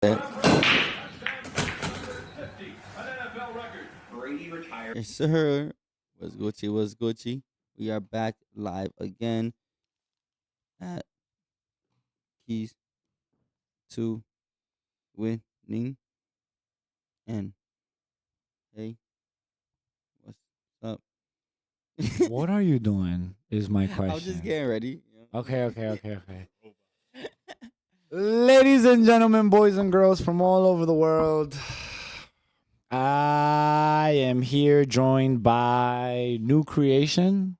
Yes, sir. Was Gucci? Was Gucci? We are back live again at Keys to Winning. And hey, what's up? What are you doing? Is my question. I was just getting ready. Okay. Ladies and gentlemen, boys and girls from all over the world, I am here joined by New Creation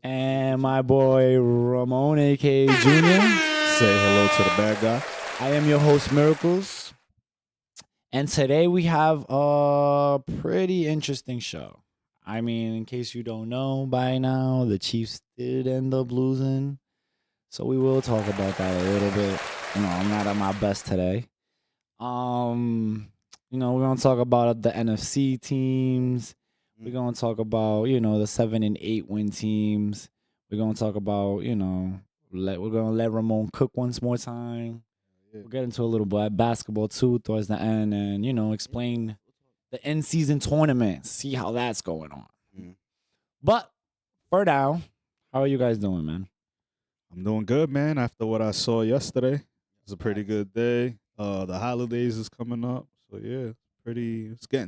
and my boy Ramon, aka Junior. Say hello to the bad guy. I am your host, Miracles. And today we have a pretty interesting show. I mean, in case you don't know by now, the Chiefs did end up losing. So we will talk about that a little bit. I'm not at my best today. We're gonna talk about the NFC teams. We're gonna talk about, the 7 and 8 win teams. We're gonna talk about, we're gonna let Ramon cook once more time. We'll get into a little bit basketball too towards the end, and explain the end season tournament. See how that's going on. But for now, how are you guys doing, man? I'm doing good, man. After what I saw yesterday, it's a pretty good day. The holidays is coming up, so yeah,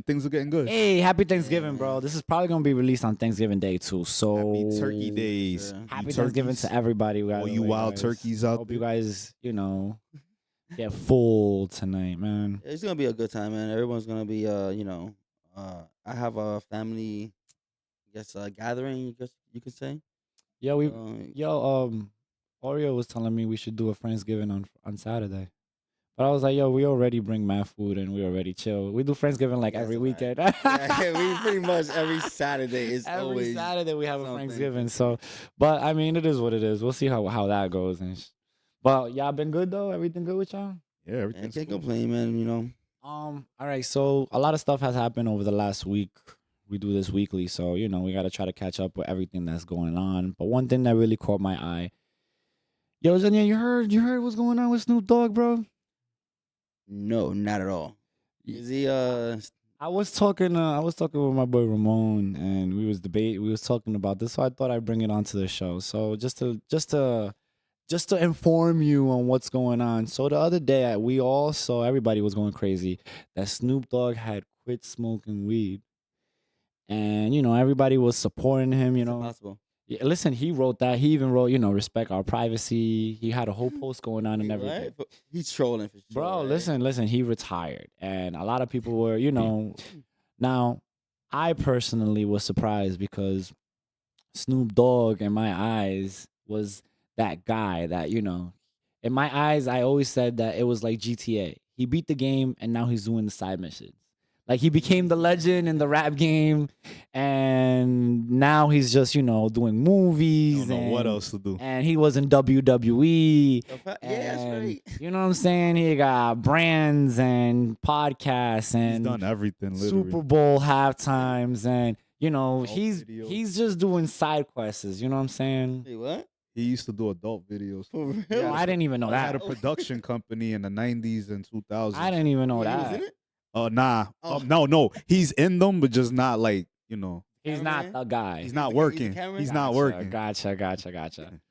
things are getting good. Hey, happy Thanksgiving, bro. This is probably gonna be released on Thanksgiving Day too. So Happy Turkey Days. happy Thanksgiving to everybody. All you wild turkeys out Hope there. you guys, get full tonight, man. It's gonna be a good time, man. Everyone's gonna be, I have a family, gathering. You could say. Yo, Uh, Oreo was telling me we should do a Friendsgiving on Saturday. But I was like, we already bring mad food and we already chill. We do Friendsgiving like every weekend. yeah, we pretty much every Saturday is every always Saturday we have a something. Friendsgiving. So, but I mean, it is what it is. We'll see how that goes. But y'all been good though. Everything good with y'all? Yeah, I everything's can't cool. complain, man. All right. So a lot of stuff has happened over the last week. We do this weekly, so we got to try to catch up with everything that's going on. But one thing that really caught my eye, yo, Zenia, you heard what's going on with Snoop Dogg, bro? No, not at all. Is he I was talking with my boy Ramon, and we was talking about this, so I thought I'd bring it onto the show. So just to inform you on what's going on. So the other day we all saw, everybody was going crazy that Snoop Dogg had quit smoking weed. And everybody was supporting him, it's impossible? Yeah, listen, he wrote that. He even wrote, respect our privacy. He had a whole post going on and Wait, everything. what? But he's trolling for sure. Bro, right? listen, he retired. And a lot of people were, now I personally was surprised because Snoop Dogg in my eyes was that guy that, in my eyes, I always said that it was like GTA. He beat the game and now he's doing the side missions. Like he became the legend in the rap game, and now he's just doing movies. I don't know what else to do. And he was in WWE. Yeah, that's and, right. You know what I'm saying? He got brands and podcasts He's and done everything, literally. Super Bowl halftimes, and he's videos. he's just doing side quests. You know what I'm saying? Wait, what? He used to do adult videos. For real? Yo, I didn't even know He had that. a production company in the 90s and 2000s. I didn't even know Yeah, he was that. in it? Nah. Oh. No. He's in them, but just not like, He's Cameraman? not the guy. he's not the working. cameraman? He's not working. Gotcha.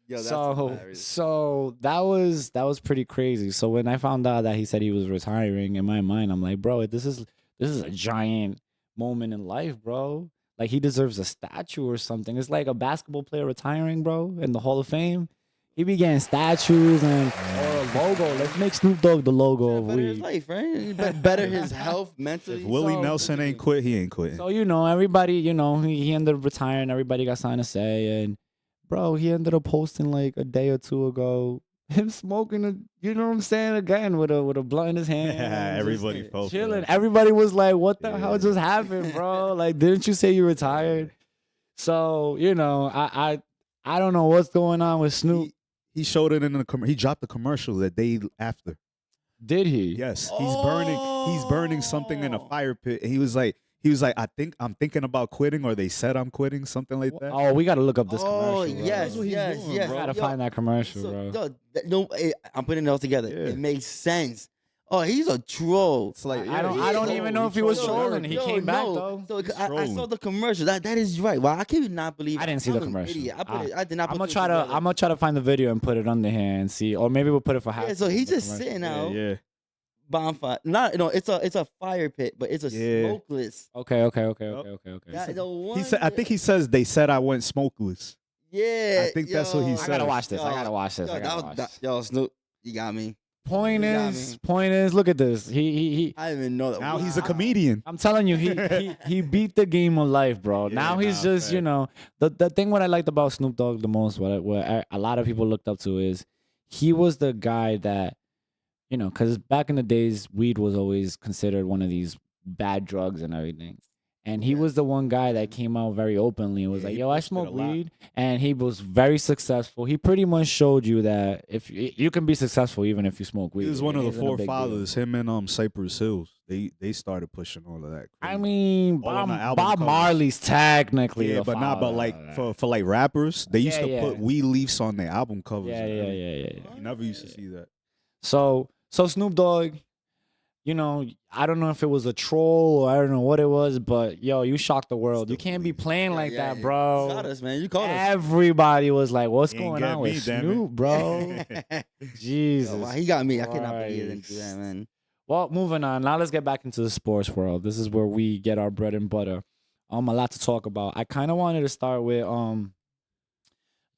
Yo, that's So hilarious. that was pretty crazy. So when I found out that he said he was retiring, in my mind, I'm like, bro, this is a giant moment in life, bro. Like he deserves a statue or something. It's like a basketball player retiring, bro, in the Hall of Fame. He be getting statues or a logo. Let's make Snoop Dogg the logo of better his weed. life, right? Better his health mentally. If Willie So- Nelson ain't quit, he ain't quitting. So everybody, he ended up retiring. Everybody got something to say, and bro, he ended up posting like a day or two ago him smoking you know what I'm saying, again with a blunt in his hand. Everybody just fell for chilling. that. Everybody was like, "What the hell Yeah. just happened, bro? Like, didn't you say you retired?" So I don't know what's going on with Snoop. He showed it in the he dropped the commercial the day after. Did he? Yes, he's burning something in a fire pit, and he was like, I'm thinking about quitting, or they said I'm quitting, something like that. Oh, we gotta look up this Oh, commercial. Bro. yes, That's what he's yes, doing, yes. We gotta Yo, find that commercial, so, bro. yo, no, I'm putting it all together. Yeah. It makes sense. Oh, he's a troll. It's like I don't he's even trolling. know if he was trolling. trolling. He came back, though. So He's I saw trolling. the commercial. That is right. Well, I cannot believe I didn't see I'm the an commercial. idiot. I did not. I'm put gonna two together. I'm gonna try to find the video and put it under here and see, or maybe we'll put it for half. Yeah, so he's just sitting Yeah, out yeah. bonfire. Not it's a fire pit, but it's a Yeah. smokeless. Okay. That, the one He said. I think he says they said I went smokeless. Yeah, I think that's what he yo. said. I gotta watch this. Yo, I gotta watch this. Yo, I gotta watch this. yo, Snoop, you got me. Point You got is, look at this. He. I didn't even know that. Now he's a Wow. comedian. I'm telling you, he beat the game of life, bro. Yeah, now he's nah, just, fact. you know, the thing what I liked about Snoop Dogg the most, what a lot of people looked up to is he was the guy that, you know, because back in the days, weed was always considered one of these bad drugs and everything. And he was the one guy that came out very openly and was Yeah, like, he yo, I pushed it a smoke lot. weed. And he was very successful. He pretty much showed you that if you can be successful even if you smoke weed. He was one of It the isn't a big deal. forefathers. Him and Cypress Hills. They started pushing all of that. I crazy. mean, All on the album Bob covers. Marley's technically yeah, the but not. But father like of that. for like rappers, they used Yeah, to yeah. put weed leaves on their album covers. Yeah. and everything. Yeah. You never used to see that. So Snoop Dogg, you know, I don't know if it was a troll or I don't know what it was, but yo, you shocked the world. You Still can't be believe it. playing like Yeah, that, You bro. got us, man. You called us. Everybody was like, "What's You ain't going get on me, with damn it. Snoop, bro?" Jesus. Yo, wow, he got me. I cannot believe he didn't do Christ. that, man. Well, moving on. Now let's get back into the sports world. This is where we get our bread and butter. A lot to talk about. I kind of wanted to start with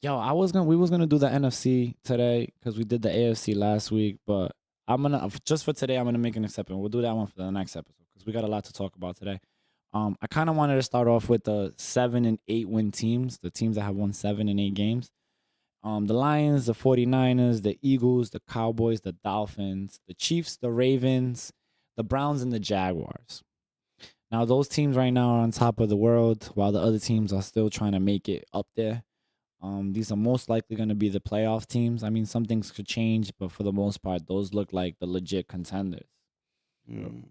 we was gonna do the NFC today because we did the AFC last week, but I'm gonna just for today I'm gonna make an exception. We'll do that one for the next episode because we got a lot to talk about today. I kind of wanted to start off with the 7 and 8 win teams, the teams that have won 7 and 8 games. The Lions, the 49ers, the Eagles, the Cowboys, the Dolphins, the Chiefs, the Ravens, the Browns, and the Jaguars. Now, those teams right now are on top of the world, while the other teams are still trying to make it up there. These are most likely going to be the playoff teams. I mean, some things could change, but for the most part, those look like the legit contenders. Mm.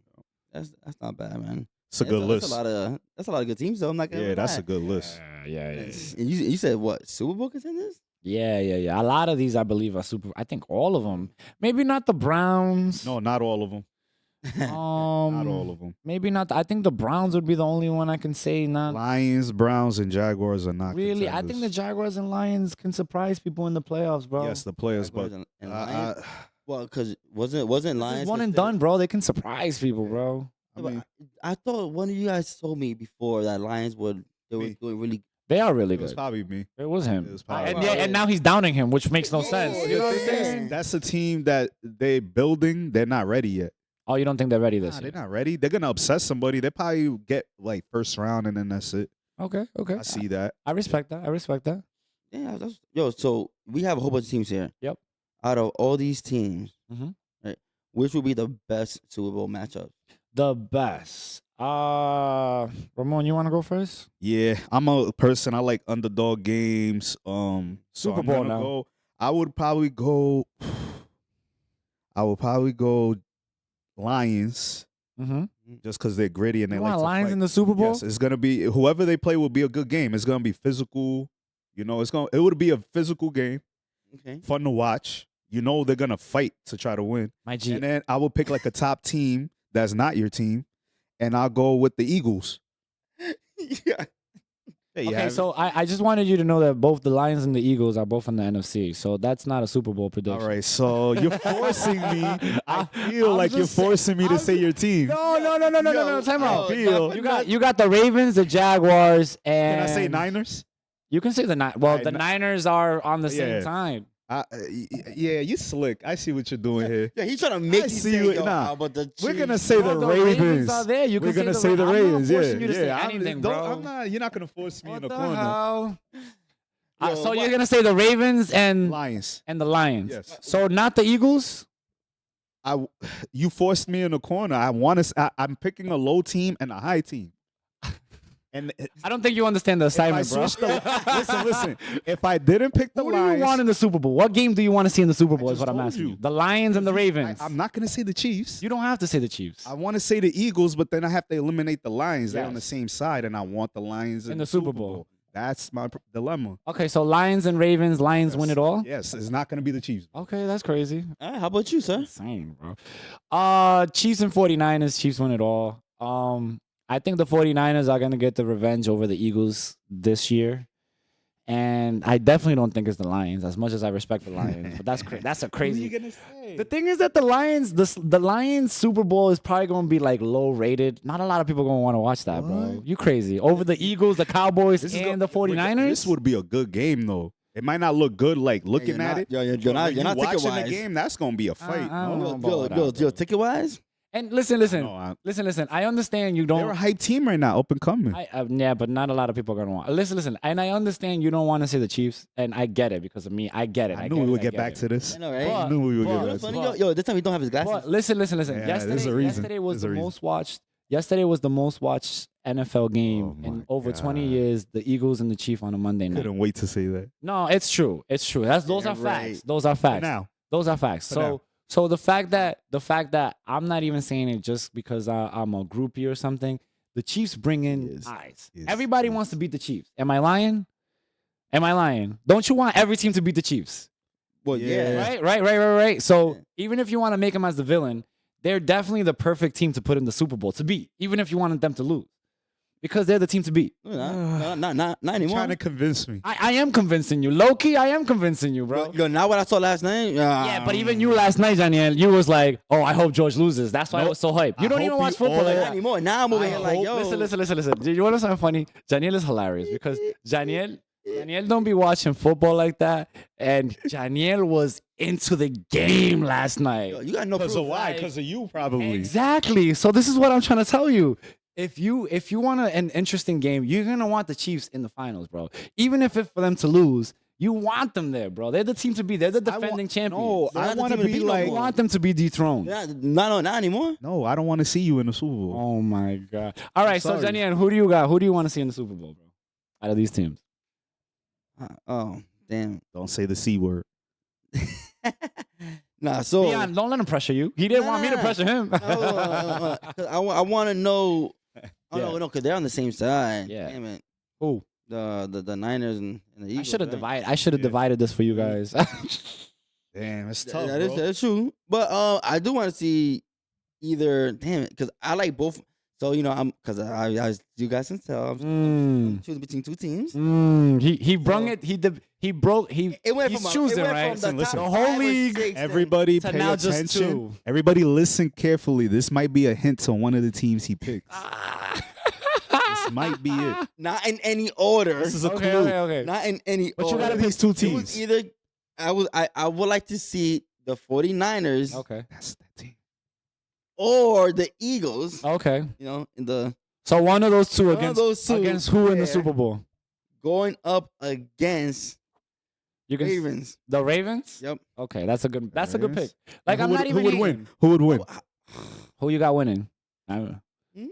That's not bad, man. It's a good list. That's a lot of good teams, though. I'm not gonna Yeah, that's lie. a good list. Yeah. And you said what? Super Bowl contenders? Yeah. A lot of these, I believe, are super. I think all of them. Maybe not the Browns. No, not all of them. Not all of them. Maybe not. I think the Browns would be the only one I can say not. Lions, Browns, and Jaguars are not Really, I think the contenders. Jaguars and Lions can surprise people in the playoffs, bro. Yes, the players, but Jaguars and I- Lions? Well, because wasn't This Lions is one and considered- done, bro. They can surprise people, bro. I Yeah, but mean, I thought one of you guys told me before that Lions were Me. doing really. They are really it was good. probably me. It was him. It was probably and, me. and now he's downing him, which makes no Yeah, sense. yeah, You know what I'm yeah. saying? That's a team that they're building. They're not ready yet. Oh, you don't think they're ready this Nah, year? they're not ready. They're gonna upset somebody. They probably get like first round, and then that's it. Okay. I see that. I respect that. Yeah, so we have a whole bunch of teams here. Yep. Out of all these teams, Mhm. right, which would be the best Super Bowl matchup? The best. Ramon, you want to go first? Yeah, I'm a person. I like underdog games. Super I'm Bowl gonna now. go. I would probably go Lions, Mm-hmm. just because they're gritty and they You like want to Lions fight. in the Super Bowl? Yes, it's gonna be whoever they play will be a good game. It's gonna be physical. You know, it would be a physical game, Okay. fun to watch. You know, they're gonna fight to try to win. My G. And then I will pick like a top team that's not your team, and I'll go with the Eagles. Yeah. There you Okay, have it. so I just wanted you to know that both the Lions and the Eagles are both in the NFC. So that's not a Super Bowl prediction. All right, so you're forcing me. I feel I'm like you're just saying- forcing me to say your team. No. Time out. feel- You got the Ravens, the Jaguars, and Can I say Niners? You can say the Niners. Well, Alright, the Niners are on the same Yeah. time. Yeah, you slick. I see what you're doing here. Yeah, he's trying to make I you see say, what- yo, nah. how about the We're Chiefs? gonna say the No, Ravens. are there. You We're can gonna say say the Ravens. I'm not Yeah, forcing you to say yeah. anything, bro. I'm not. You're not gonna force me in What the the corner. hell? Yo, So what- you're gonna say the Ravens and Lions. the Lions. Yes. So not the Eagles. You forced me in the corner. I'm picking a low team and a high team. And I don't think you understand the if I assignment, bro. switched listen. If I didn't pick the Who do Lions, you want in the Super Bowl? What game do you want to see in the Super Bowl? Is just what I'm told asking you. you. The Lions and the Ravens. I'm not gonna say the Chiefs. You don't have to say the Chiefs. I want to say the Eagles, but then I have to eliminate the Lions. They're on the Yes. same side, and I want the Lions In the Super Bowl. That's my dilemma. Okay, so Lions and Ravens. Lions win it all. Yes, it's not going to be the Chiefs. Okay, that's crazy. All right, how about you, sir? Insane, bro. Chiefs and 49ers. Chiefs win it all. I think the 49ers are gonna get the revenge over the Eagles this year. And I definitely don't think it's the Lions, as much as I respect the Lions. But that's a crazy. What are you gonna say? The thing is that the Lions Super Bowl is probably gonna be like low rated. Not a lot of people gonna want to watch that, bro. What? You crazy over the Eagles, the Cowboys, and the 49ers? This would be a good game, though. It might not look good, like looking you're at not- it. you're but not- when you're not watching the ticket-wise. game. That's gonna be a fight. I don't no? know about that, Yo, bro. ticket wise. And listen. No, Listen. I understand you they're a don't. hype team right now, up and coming. Yeah, but not a lot of people are gonna want. Listen. And I understand you don't want to say the Chiefs, and I get it because of me. I get it. I knew we would get back to this. I know, right? But- I knew we would but- get You know back what's to funny? this. Yo, this time he don't have his glasses. But listen. Yeah, there's a reason. Yesterday was There's a the reason. most watched. Yesterday was the most watched NFL game Oh in my over 20 God. years. The Eagles and the Chiefs on a Monday night. Couldn't wait to say that. No, it's true. It's true. Those Yeah, are facts. right. Those are For facts. now, Those are facts. For now. So the fact that I'm not even saying it just because I'm a groupie or something. The Chiefs bring in Yes. eyes. Yes. Everybody Yes. wants to beat the Chiefs. Am I lying? Don't you want every team to beat the Chiefs? Well, Yeah. yeah. Right. So Yeah. even if you want to make them as the villain, they're definitely the perfect team to put in the Super Bowl to beat. Even if you wanted them to lose, because they're the team to beat. Not anymore. trying to convince me. I am convincing you, Loki. I am convincing you, bro. Yo, now what I saw last night. Yeah, but even you last night, Daniel, you was like, "Oh, I hope George loses." That's why I Nope. was so hyped. You I don't hope even watch you football all- like not that. anymore. Now I'm over here like, yo. Listen. Do you want to something funny? Daniel is hilarious because Daniel don't be watching football like that, and Daniel was into the game last night. Yo, you got no Because proof. of why? like- Because of you, probably. Exactly. So this is what I'm trying to tell you. If you want an interesting game, you're gonna want the Chiefs in the finals, bro. Even if it's for them to lose, you want them there, bro. They're the team to be. They're the defending champions. No, They're I not the want to team to be beat no like. You more. want them to be dethroned. Not anymore. No, I don't want to see you in the Super Bowl. Oh my god! All right, so sorry. Daniel, who do you got? Who do you want to see in the Super Bowl, bro? Out of these teams, Oh, damn. Don't say the C word. Nah, so. Leon, don't let him pressure you. He didn't want me to Nah. pressure him. 'Cause I want to know. Oh, Yeah. no, because they're on the same side. Yeah. Damn it. Who? The Niners and the Eagles. I should have right? divided. I should have Yeah. divided this for you guys. Damn, it's Th- tough, that is bro. that's true. But I do want to see either. Damn it, because I like both. So because I you guys can tell I'm choosing between two teams. He brung it. He broke. It went he's from choosing it went right. From the, Listen, top the whole five or league, six, then- Everybody To pay now just attention. two. Everybody listen carefully. This might be a hint to one of the teams he picks. This might be it. not in any order. This is a Okay, clue. okay. Not in any But you order. gotta These two It was teams. either I would like to see the 49ers Okay. That's that team. or the Eagles. Okay. In the So one of those two One of against those two, against who in the yeah. Super Bowl? going up against You can Ravens. the Ravens. Yep. Okay, that's a good good Ravens? pick. Like Who I'm would- not even Who would hating. win? Who would win? Who you got winning?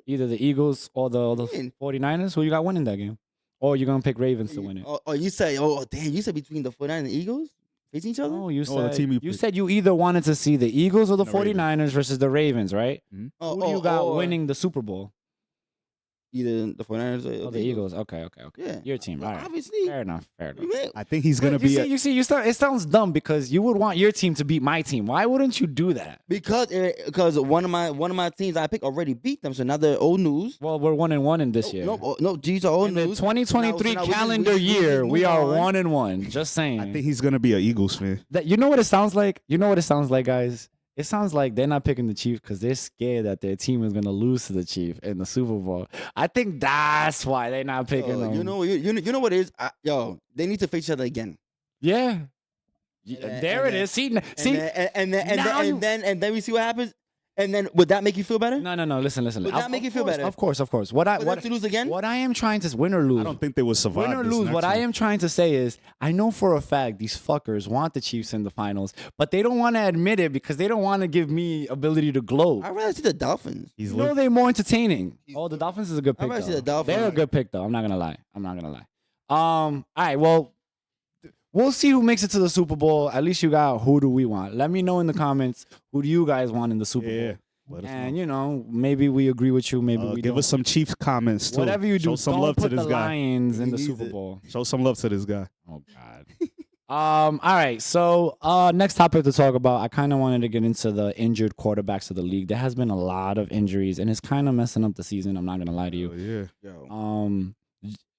Either the Eagles or the Win. 49ers. Who you got winning that game? Or you gonna pick Ravens to win it? Oh, you say, damn, you said between the 49ers and the Eagles facing each other? Oh, you Oh, the said team you you picked. said you either wanted to see the Eagles or the The Ravens. 49ers versus the Ravens, right? Oh, Who do you got or winning the Super Bowl? Either the 49ers or Oh, the Eagles. Okay. Yeah. Your team. All right. Obviously. Fair enough. You may- I think he's gonna You be. see, it sounds dumb because you would want your team to beat my team. Why wouldn't you do that? Because one of my teams I picked already beat them, so now they're old news. Well, we're 1-1 in this year. No, these are old In the news. 2023 Now we just- calendar we just year, move we are on. 1-1. Just saying. I think he's gonna be an Eagles fan. That you know what it sounds like? You know what it sounds like, guys? It sounds like they're not picking the Chiefs because they're scared that their team is gonna lose to the Chiefs in the Super Bowl. I think that's why they're not picking them. You know what it is? They need to face each other again. Yeah. And There it then- is. See, And now you- then we see what happens. And then would that make you feel better? no. Listen. Would that make you feel better? Of course. What For them to lose again? What I am trying to win or lose. I don't think they will survive. Win or this lose, next what I one. am trying to say is, I know for a fact these fuckers want the Chiefs in the finals, but they don't want to admit it because they don't want to give me ability to gloat. I'd rather see the Dolphins. He's You know they're more entertaining. Oh, the Dolphins is a good I'd pick. rather see Though. the Dolphins. They're a good pick, though. I'm not gonna lie. All right. Well, we'll see who makes it to the Super Bowl. At least you got who do we want? Let me know in the comments who do you guys want in the Super Yeah. Bowl. Let us And know. maybe we agree with you, maybe we Give don't. us some Chiefs comments too. Whatever you do, Show some don't love to put this the guy. Lions in He the needs Super it. Bowl. Show some love to this guy. Oh God. All right. So next topic to talk about. I kind of wanted to get into the injured quarterbacks of the league. There has been a lot of injuries, and it's kind of messing up the season. I'm not gonna lie to you. Oh, yeah. Yo.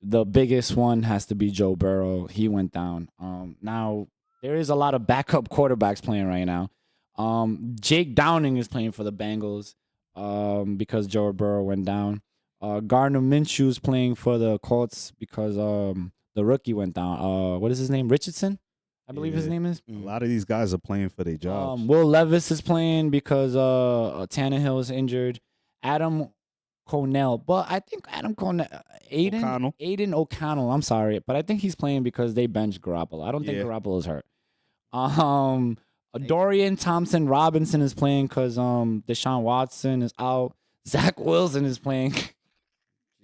The biggest one has to be Joe Burrow. He went down. Now there is a lot of backup quarterbacks playing right now. Jake Downing is playing for the Bengals because Joe Burrow went down. Gardner Minshew is playing for the Colts because the rookie went down. What is his name? Richardson, I believe his Yeah. name is. A lot of these guys are playing for their jobs. Will Levis is playing because Tannehill is injured. Adam Cornell, but I think Aiden O'Connell. I'm sorry, but I think he's playing because they benched Garoppolo. I don't think Yeah. Garoppolo's hurt. Dorian Thompson Robinson is playing because Deshaun Watson is out. Zach Wilson is playing.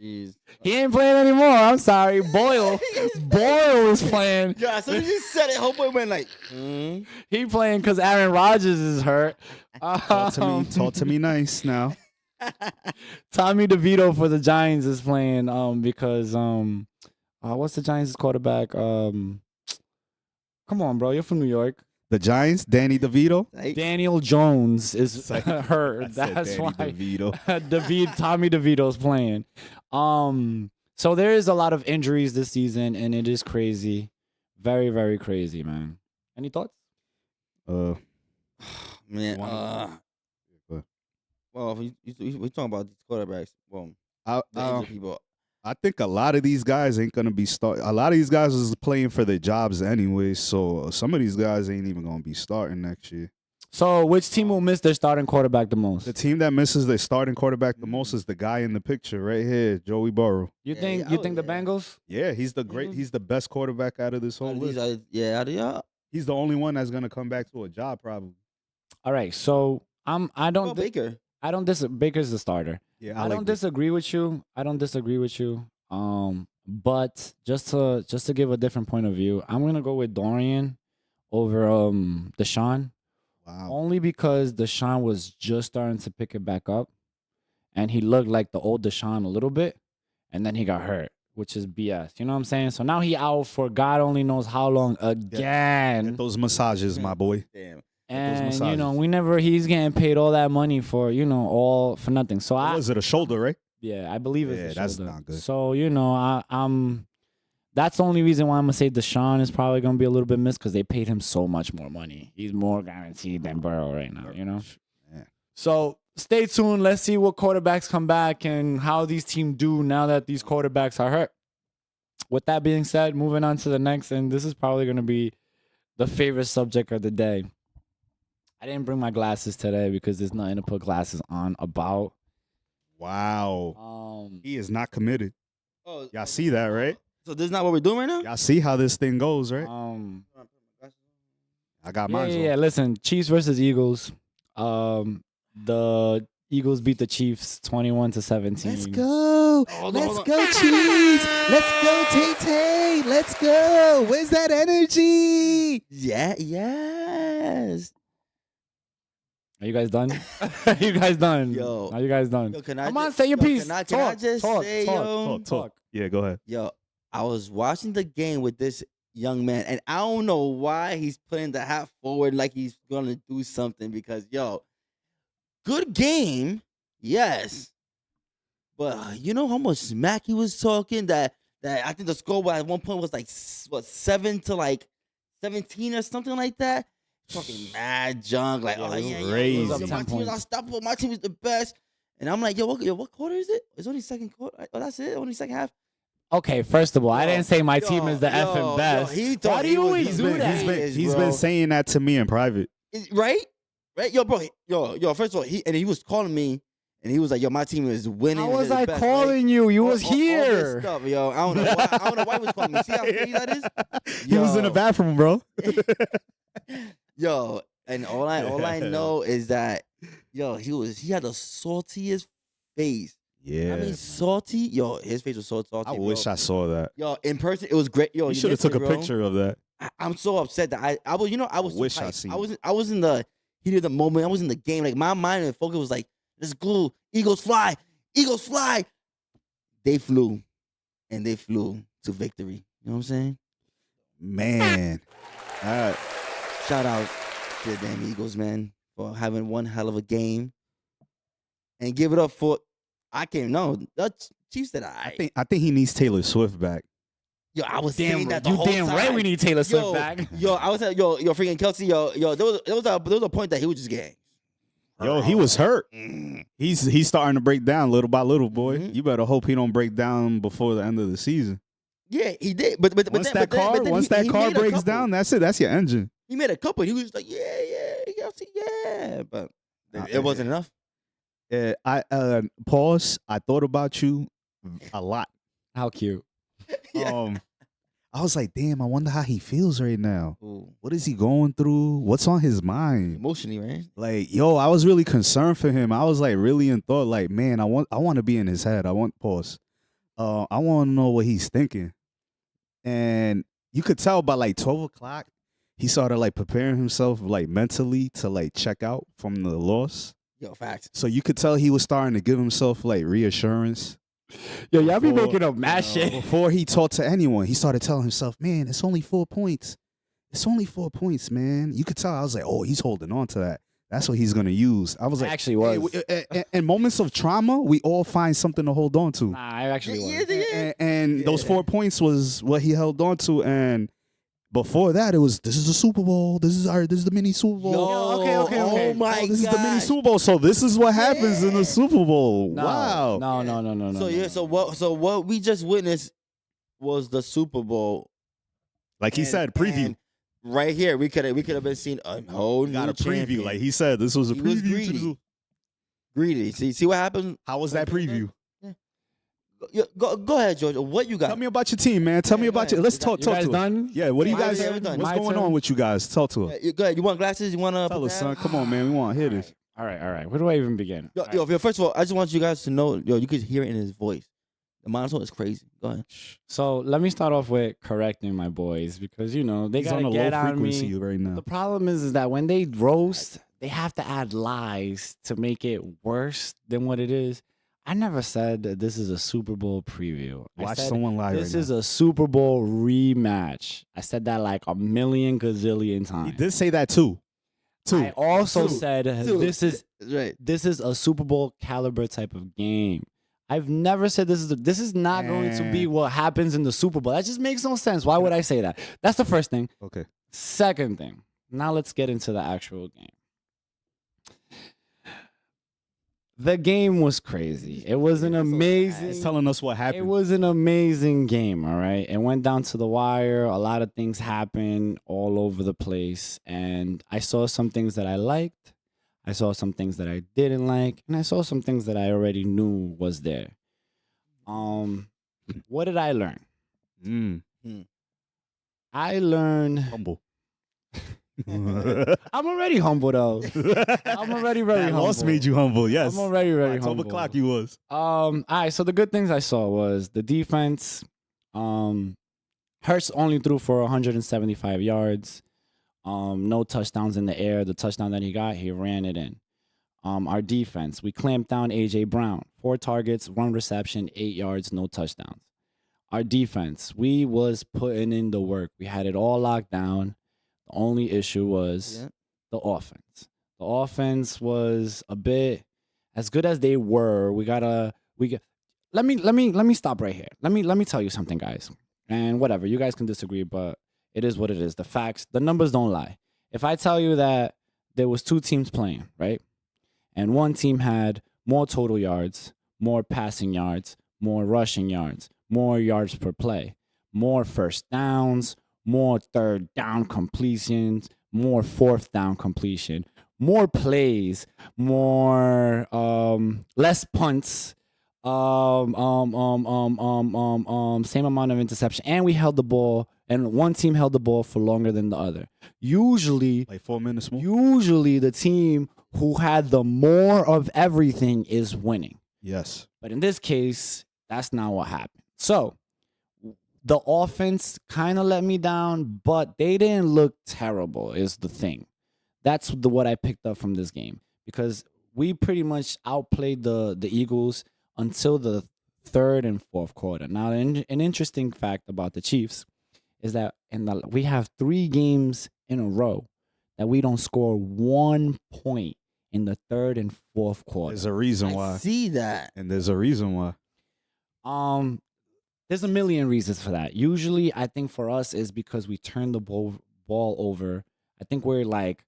Jeez. He ain't playing anymore. I'm sorry. Boyle is playing. Yo, as soon as you said it, homeboy went like, He playing because Aaron Rodgers is hurt. Talk to me nice now. Tommy DeVito for the Giants is playing because what's the Giants' quarterback? Come on, bro. You're from New York. The Giants, Danny DeVito. Daniel Jones is Like, hurt. That's Danny why DeVito. Tommy DeVito's playing. So there is a lot of injuries this season, and it is crazy. Very, very crazy, man. Any thoughts? man. Go ahead. Well, we talking about these quarterbacks. Well, I, the injured people. I think a lot of these guys ain't gonna be start. A lot of these guys is playing for their jobs anyway, so some of these guys ain't even gonna be starting next year. So which team will miss their starting quarterback the most? The team that misses their starting quarterback the most is the guy in the picture right here, Joey Burrow. You think the Bengals? Yeah, he's the he's the best quarterback out of this whole list. He's the only one that's gonna come back to a job probably. All right, so I don't Baker. Baker's the starter. Yeah, I don't disagree with you. But just to give a different point of view, I'm gonna go with Dorian over Deshaun. Wow. Only because Deshaun was just starting to pick it back up, and he looked like the old Deshaun a little bit, and then he got hurt, which is BS. You know what I'm saying? So now he out for God only knows how long again. Get those massages, my boy. Damn. And massages. he's getting paid all that money for all for nothing. So Was it a shoulder, right? Yeah, I believe it's Yeah, that's not good. So I'm that's the only reason why I'm gonna say Deshaun is probably gonna be a little bit missed because they paid him so much more money. He's more guaranteed than Burrow right now. Yeah. So stay tuned. Let's see what quarterbacks come back and how these teams do now that these quarterbacks are hurt. With that being said, moving on to the next, and this is probably gonna be the favorite subject of the day. I didn't bring my glasses today because there's nothing to put glasses on about. Wow. He is not committed. Oh, Y'all see that, right? So this is not what we're doing right now? Y'all see how this thing goes, right? I got mine. Yeah. Listen, Chiefs versus Eagles. The Eagles beat the Chiefs 21-17. Let's go. Let's go, Chiefs. Let's go, Tay-Tay. Let's go. Where's that energy? Yes. Are you guys done? Are you guys done? Yo. Are you guys done? Yo, Come on, say your piece. Can I just say, Talk. Yeah, go ahead. Yo, I was watching the game with this young man, and I don't know why he's putting the hat forward like he's gonna do something because, yo, good game, yes. But you know how much smack he was talking that I think the score at one point was like 7 to 17 or something like that. Talking mad junk, like, crazy. My team is unstoppable. My team is the best. And I'm like, what quarter is it? It's only second quarter. Oh, that's it. Only second half. Okay, first of all, I didn't say my team is the effing best. Why do you always do that? He's been saying that to me in private. Right? Yo, bro. Yo. First of all, he was calling me, and he was like, yo, my team is winning. How was I calling you? You was here. All this stuff, yo. I don't know why he was calling me. See how crazy that is? He was in the bathroom, bro. Yo, and all I know is that, yo, he had the saltiest face. Yeah. I mean, salty. Yo, his face was so salty. I wish I saw that. Yo, in person, it was great. Yo, you should have took a picture of that. I'm so upset that I was. I was. wish so I seen. I was in the heat of the moment. I was in the game. Like my mind and focus was like Let's go. Eagles fly. Eagles fly. They flew, and they flew to victory. You know what I'm saying? Man. All right. Shout out to the damn Eagles, man, for having one hell of a game. And give it up for the Chiefs that I think he needs Taylor Swift back. Yo, I was Damn, saying that the you whole damn time. right we need Taylor Swift Yo, back. Yo, I was saying, yo, freaking Kelsey, yo, there was a point that he was just getting. Yo, he was hurt. Mm. He's starting to break down little by little, boy. Mhm. You better hope he don't break down before the end of the season. Yeah, he did. But Once then that car made a breaks couple. down, that's it. That's your engine. He made a couple. He was like, yeah, but it wasn't enough. I pause. I thought about you a lot. How cute. Yeah. I was like, damn, I wonder how he feels right now. Ooh, What is he going through? What's on his mind? emotionally, man. Like, yo, I was really concerned for him. I was like really in thought, like, man, I want to be in his head. I want pause. I want to know what he's thinking. And you could tell by like 12 o'clock, he started like preparing himself like mentally to like check out from the loss. Yo, facts. So you could tell he was starting to give himself like reassurance. Yo, y'all be Before, making up mad shit. Before he talked to anyone, he started telling himself, man, it's only 4 points. It's only 4 points, man. You could tell. I was like, oh, he's holding on to that. That's what he's going to use. I was like, Actually was. in moments of trauma, we all find something to hold on to. Nah, I actually was. And those 4 points was what he held on to. And before that, it was, this is the Super Bowl. This is the mini Super Bowl. Yo, okay. Oh my This is the mini gosh. Super Bowl. So this is what happens in the Super Bowl. No, Wow. No. So yeah, so what we just witnessed was the Super Bowl. Like he And- said, preview. and right here, we could have been seeing a whole We got new a preview. champion. Like he said, this was a He was preview. to greedy. the- Greedy. See what happened? How was that preview? Go ahead, George. What you got? Tell me about your team, man. Tell me Yeah, about go you. ahead. Let's You talk. You Talk guys to done? Yeah, what do you Yeah, guys? we're done. What's My going turn? on with you guys? Talk to us. Go ahead. You want glasses? You want to Tell us, son. Come on, man. We want to hear this. All right. Where do I even begin? Yo, first of all, I just want you guys to know, you could hear it in his voice. The monotone is crazy. Go ahead. So let me start off with correcting my boys because they He's on gotta a get low on frequency me. right now. The problem is that when they roast, they have to add lies to make it worse than what it is. I never said that this is a Super Bowl preview. I Watch said someone lie right this now. is a Super Bowl rematch. I said that like a million gazillion He times. did say that too. I also Two. said Two. this is Right. a Super Bowl caliber type of game. I've never said this is not going to be what happens in the Super Bowl. That just makes no sense. Why would I say that? That's the first thing. Okay. Second thing. Now let's get into the actual game. The game was crazy. It was an He's amazing. telling us what It happened. was an amazing game, all right? It went down to the wire. A lot of things happened all over the place. And I saw some things that I liked. I saw some things that I didn't like. And I saw some things that I already knew was there. What did I learn? I learned Humble. I'm already humble though. I'm already very That humble. loss made you humble. Yes. I'm already very By 12 humble. o'clock, you was. All right, so the good things I saw was the defense. Hurts only threw for 175 yards. No touchdowns in the air. The touchdown that he got, he ran it in. Our defense, we clamped down AJ Brown. 4 targets, 1 reception, 8 yards, no touchdowns. Our defense, we was putting in the work. We had it all locked down. The only issue was the offense. The offense was a bit as good as they were. Let me stop right here. Let me tell you something, guys. And whatever, you guys can disagree, but it is what it is. The facts, the numbers don't lie. If I tell you that there was 2 teams playing, right? And one team had more total yards, more passing yards, more rushing yards, more yards per play, more first downs, more third down completions, more fourth down completion, more plays, more less punts, same amount of interception, and we held the ball, and one team held the ball for longer than the other. Usually, Like 4 minutes more. usually the team who had the more of everything is winning. Yes. But in this case, that's not what happened. So the offense kind of let me down, but they didn't look terrible is the thing. That's what I picked up from this game. Because we pretty much outplayed the Eagles until the third and fourth quarter. Now, an interesting fact about the Chiefs is that we have 3 games in a row that we don't score 1 point in the third and fourth quarter. There's a reason I why. see that. And there's a reason why. There's a million reasons for that. Usually, I think for us is because we turn the ball over. I think we're like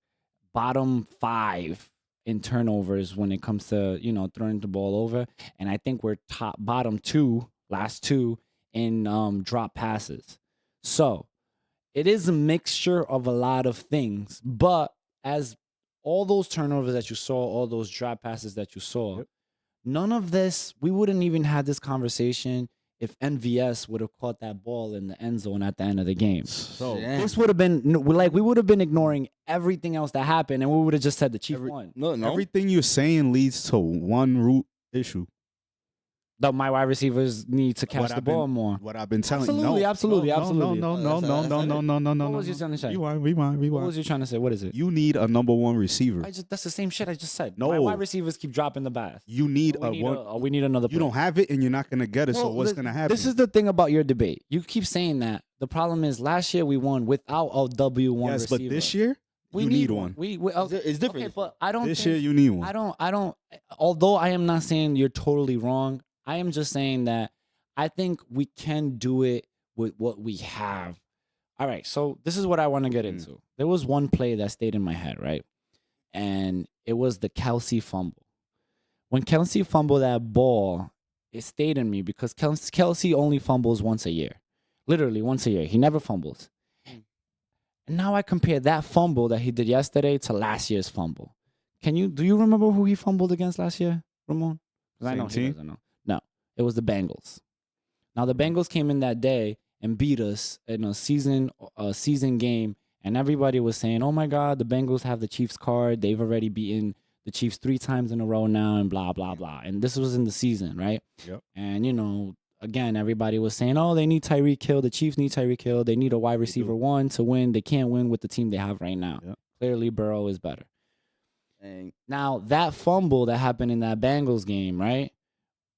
bottom 5 in turnovers when it comes to, throwing the ball over. And I think we're bottom 2, last 2 in drop passes. So it is a mixture of a lot of things. But as all those turnovers that you saw, all those drop passes that you saw, none of this, we wouldn't even have this conversation if NVS would have caught that ball in the end zone at the end of the game. So this would have been we would have been ignoring everything else that happened, and we would have just said the Chiefs won. No. Everything you're saying leads to one root issue. That my wide receivers need to catch the ball more. What I've been telling absolutely, you. Absolutely. No. What was you trying to say? Rewind. What was you trying to say? What is it? You need a number 1 receiver. That's the same shit I just said. No. My wide receivers keep dropping the bass. You need we need another. You don't have it, and you're not gonna get it. So what's gonna happen? This is the thing about your debate. You keep saying that. The problem is last year we won without a W1 yes, receiver. but this year we you need one. It's different. Okay, but I don't. This year you need one. I don't. Although I am not saying you're totally wrong, I am just saying that I think we can do it with what we have. All right, so this is what I want to get into. There was one play that stayed in my head, right? And it was the Kelsey fumble. When Kelsey fumbled that ball, it stayed in me because Kelsey only fumbles once a year. Literally once a year. He never fumbles. And now I compare that fumble that he did yesterday to last year's fumble. Do you remember who he fumbled against last year, Ramon? Because I know he doesn't know. No, it was the Bengals. Now the Bengals came in that day and beat us in a season game, and everybody was saying, "Oh my God, the Bengals have the Chiefs card. They've already beaten the Chiefs 3 times in a row now, and blah blah blah." And this was in the season, right? Yep. And again, everybody was saying, "Oh, they need Tyreek Hill. The Chiefs need Tyreek Hill. They need a wide receiver 1 to win. They can't win with the team they have right now. Yep. Clearly, Burrow is better." And now that fumble that happened in that Bengals game, right?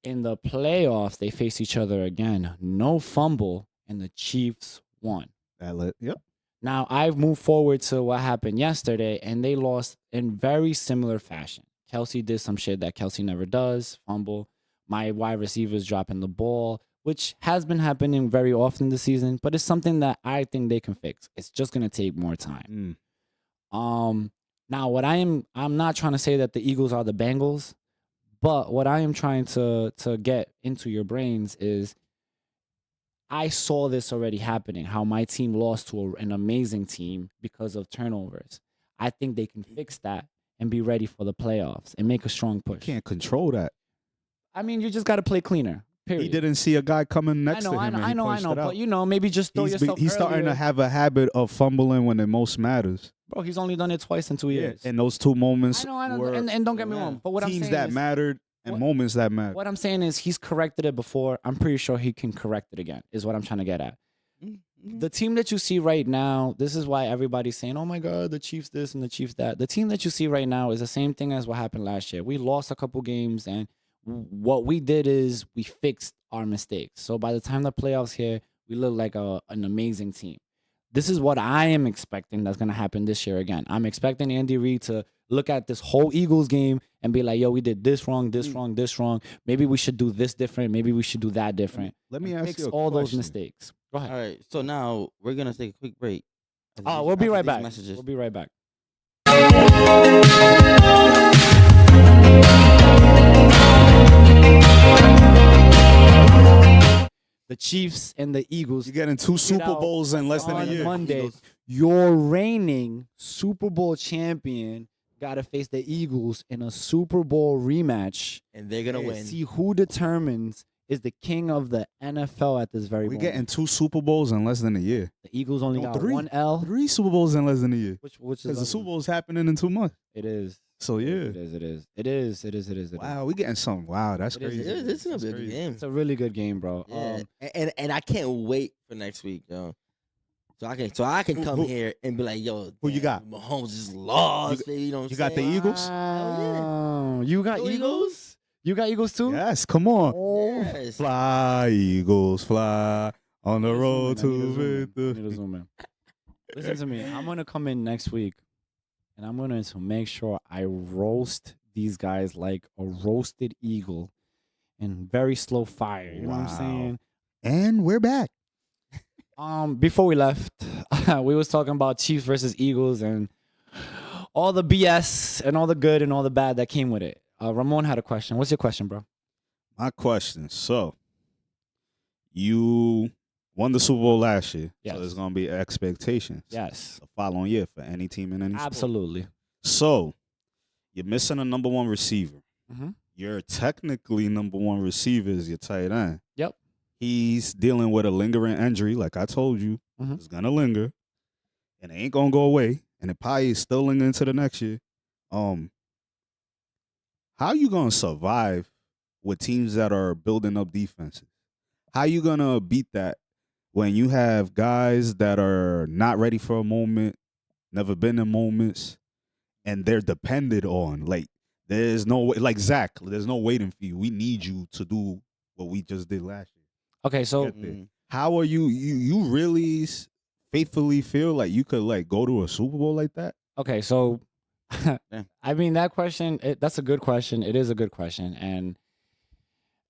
In the playoffs, they face each other again. No fumble, and the Chiefs won. Yep. Now, I've moved forward to what happened yesterday, and they lost in very similar fashion. Kelsey did some shit that Kelsey never does, fumble. My wide receivers dropping the ball, which has been happening very often this season, but it's something that I think they can fix. It's just going to take more time. Now, what I'm not trying to say that the Eagles are the Bengals, but what I am trying to get into your brains is I saw this already happening, how my team lost to an amazing team because of turnovers. I think they can fix that and be ready for the playoffs and make a strong push. You can't control that. I mean, you just got to play cleaner. Period. He didn't see a guy coming next to him. I know. But, maybe just throw yourself He's starting to have a habit of fumbling when it most matters. Bro, he's only done it twice in 2 years. And those 2 moments I know. were And don't get me wrong. But what I'm saying teams that mattered and moments that mattered. What I'm saying is he's corrected it before. I'm pretty sure he can correct it again, is what I'm trying to get at. The team that you see right now, this is why everybody's saying, "Oh my God, the Chiefs this and the Chiefs that." The team that you see right now is the same thing as what happened last year. We lost a couple games, and what we did is we fixed our mistakes. So by the time the playoffs here, we look like an amazing team. This is what I am expecting that's going to happen this year again. I'm expecting Andy Reid to look at this whole Eagles game and be like, "Yo, we did this wrong, this wrong, this wrong. Maybe we should do this different. Maybe we should do that different." Let me ask fix you a all those question. mistakes. Go ahead. all right, so now we're gonna take a quick break. We'll be right back. Messages. We'll be right back. The Chiefs and the Eagles. You're getting 2 Super Bowls in less than a year. Monday, Eagles. your reigning Super Bowl champion got to face the Eagles in a Super Bowl rematch. And they're gonna win. See who determines is the king of the NFL at this very We're moment. getting 2 Super Bowls in less than a year. The Eagles only got 3. 1 L. 3 Super Bowls in less than a year. Which Because is the Super Bowl's happening in 2 months. It is. So yeah. It is. Wow, we getting some. Wow, that's It is, crazy. it is. This is gonna be a That's good crazy. game. It's a really good game, bro. Yeah. And I can't wait for next week, yo. So I can come here and be like, "Yo, Who you got? Mahomes just lost." You know what You got the saying? Eagles? Wow. You got Go Eagles? You got Eagles too? Yes, come on. Oh. Yes. Fly, Eagles, fly on the I need road to to zoom in. I victory. need to zoom in. Listen to me. I'm gonna come in next week, and I'm gonna make sure I roast these guys like a roasted eagle, in very slow fire. You know what I'm Wow. saying? And we're back. Before we left, we was talking about Chiefs versus Eagles and all the BS and all the good and all the bad that came with it. Ramon had a question. What's your question, bro? My question. So, you won the Super Bowl last year. Yes. So there's going to be expectations Yes, the following year for any team in any sport. absolutely. So, you're missing a number one receiver. Mhm. Your technically number one receiver is your tight end. Yep. He's dealing with a lingering injury, like I told you. Mhm. It's going to linger. And it ain't going to go away. And it probably is still lingering into the next year. How you going to survive with teams that are building up defenses? How you going to beat that when you have guys that are not ready for a moment, never been in moments, and they're depended on? Like, there's no way, like Zach, there's no waiting for you. We need you to do what we just did last year. Okay, so Get there. How are you really faithfully feel like you could like go to a Super Bowl like that? okay, so Yeah. I mean that question. That's a good question. It is a good question, and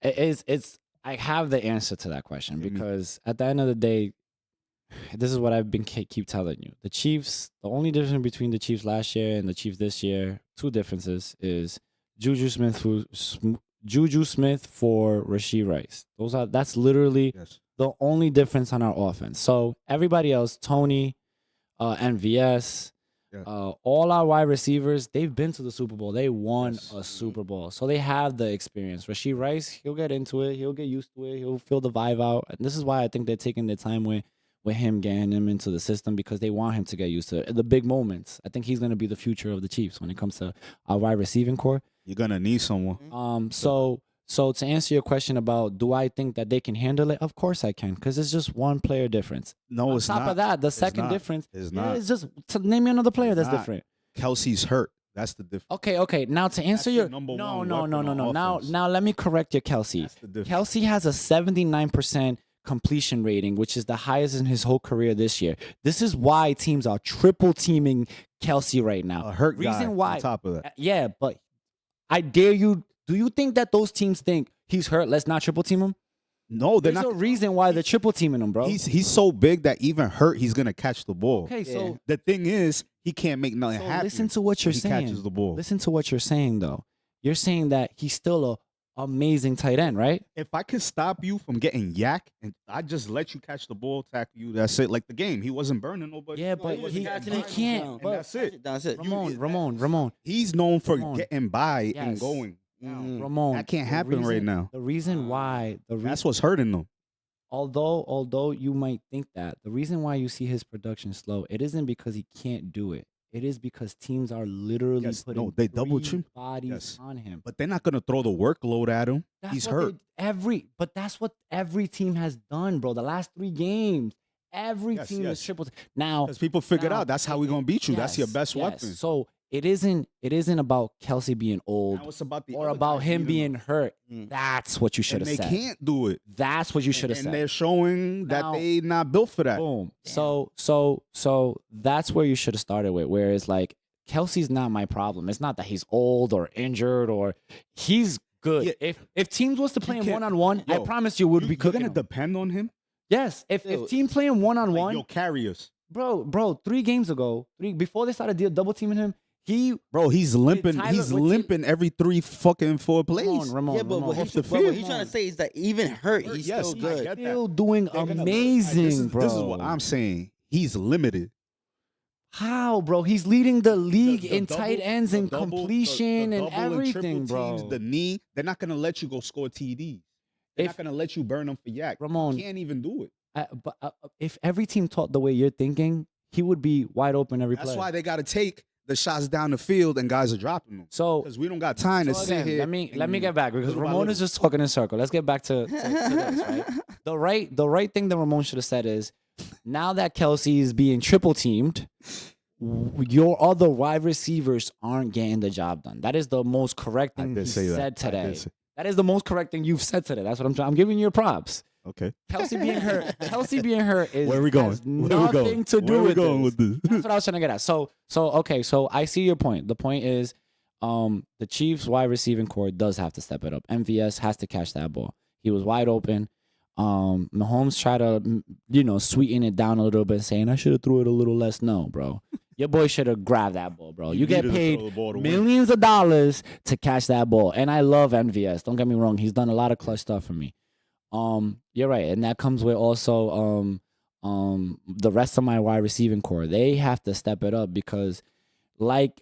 it's. I have the answer to that question Give me. because at the end of the day, this is what I've been keep telling you. The Chiefs. The only difference between the Chiefs last year and the Chiefs this year, two differences, is Juju Smith for Rashee Rice. That's literally Yes. the only difference on our offense. So everybody else, Tony, MVS, Yeah. all our wide receivers, they've been to the Super Bowl. They won Yes. a Super Bowl. So they have the experience. Rashee Rice, he'll get into it. He'll get used to it. He'll feel the vibe out. And this is why I think they're taking their time with him, getting him into the system, because they want him to get used to it. The big moments. I think he's going to be the future of the Chiefs when it comes to our wide receiving core. You're gonna need someone. So to answer your question about do I think that they can handle it? Of course I can, because it's just one player difference. No, On it's top not. of that, the It's second not. difference It's yeah, not. it's just name me another player It's that's not. different. Kelsey's hurt. That's the difference. Okay. Now to answer That's your your number no. one weapon on offense. Now let me correct your Kelsey. That's the difference. Kelsey has a 79% completion rating, which is the highest in his whole career this year. This is why teams are triple teaming Kelsey right now. A hurt Reason guy why? on top of that. Yeah, but I dare you. Do you think that those teams think he's hurt? Let's not triple team him. No, they're There's not. a reason why they're triple teaming him, bro. He's so big that even hurt, he's gonna catch the ball. Okay, so The thing is, he can't make nothing happen. listen to what you're when he saying. catches the ball. Listen to what you're saying, though. You're saying that he's still a amazing tight end, right? If I could stop you from getting yak and I just let you catch the ball, tackle you, that's it. Like the game, he wasn't burning nobody. Yeah, No, but he was he catching it can't. down. And But that's it. That's it. Ramon. He's known for Ramon. getting by Yes. and going. Mhm. Ramon, That can't the happen right reason- now. The reason why, That's what's hurting them. although you might think that, the reason why you see his production slow, it isn't because he can't do it. It is because teams are literally Yes, putting no, they double three team. bodies Yes. on him. But they're not gonna throw the workload at him. That's He's what hurt. but that's what every team has done, bro. The last 3 games, every Yes, team is yes. triple. Now, Because people figured now, out that's how we're gonna beat you. That's your best weapon. So it isn't about Kelsey being old Now it's about the or other about guys him beating being hurt. Mm. That's what you should and have they said. can't do it. That's what you should have And said. they're showing that Now- they not built for that. Boom. So that's where you should have started with. Where it's like Kelsey's not my problem. It's not that he's old or injured or he's good. Yeah. If teams was to play him can't- 1-on-one, I Yo, promise you would be You're cooking. gonna him. depend on him. Yes. If Yo, team playing Like, 1-on-one, yo, carry us, bro, 3 games ago, before they started double teaming him, he bro. He's limping. Tyler- He's with limping every 3 fucking 4 plays. Ramon, Yeah, but Ramon. what off he's, the but what field. he's trying to say is that even hurt, he's Yes, still I good. get that. still doing They're gonna- amazing, this is, bro. This is what I'm saying. He's limited. How, bro? He's leading the league The in double- tight ends the and double- completion the and double triple everything, bro. teams, the knee, they're not gonna let you go score TDs. They're If- not gonna let you burn them for yak. Ramon, You can't even do it. but if every team taught the way you're thinking, he would be wide open every That's play. why they got to take the shots down the field and guys are dropping them. So, Because we don't got time to so sit again, here. let me get back because little by Ramon little. is just talking in circle. Let's get back to this, right? The right thing that Ramon should have said is, now that Kelsey is being triple teamed, your other wide receivers aren't getting the job done. That is the most correct I thing did he say that. said I did today. say- That is the most correct thing you've said today. That's what I'm trying. I'm giving you your props. Okay. Kelsey being hurt. Kelsey being hurt is Where are we going? has Where are we nothing going? to do Where are we with going this. with this? That's what I was trying to get at. So okay. So I see your point. The point is, the Chiefs wide receiving core does have to step it up. MVS has to catch that ball. He was wide open. Mahomes tried to, sweeten it down a little bit, saying I should have threw it a little less. No, bro. Your boy should have grabbed that ball, bro. You get paid millions of dollars to catch that ball. And I love MVS. Don't get me wrong. He's done a lot of clutch stuff for me. You're right. And that comes with also the rest of my wide receiving core. They have to step it up because, like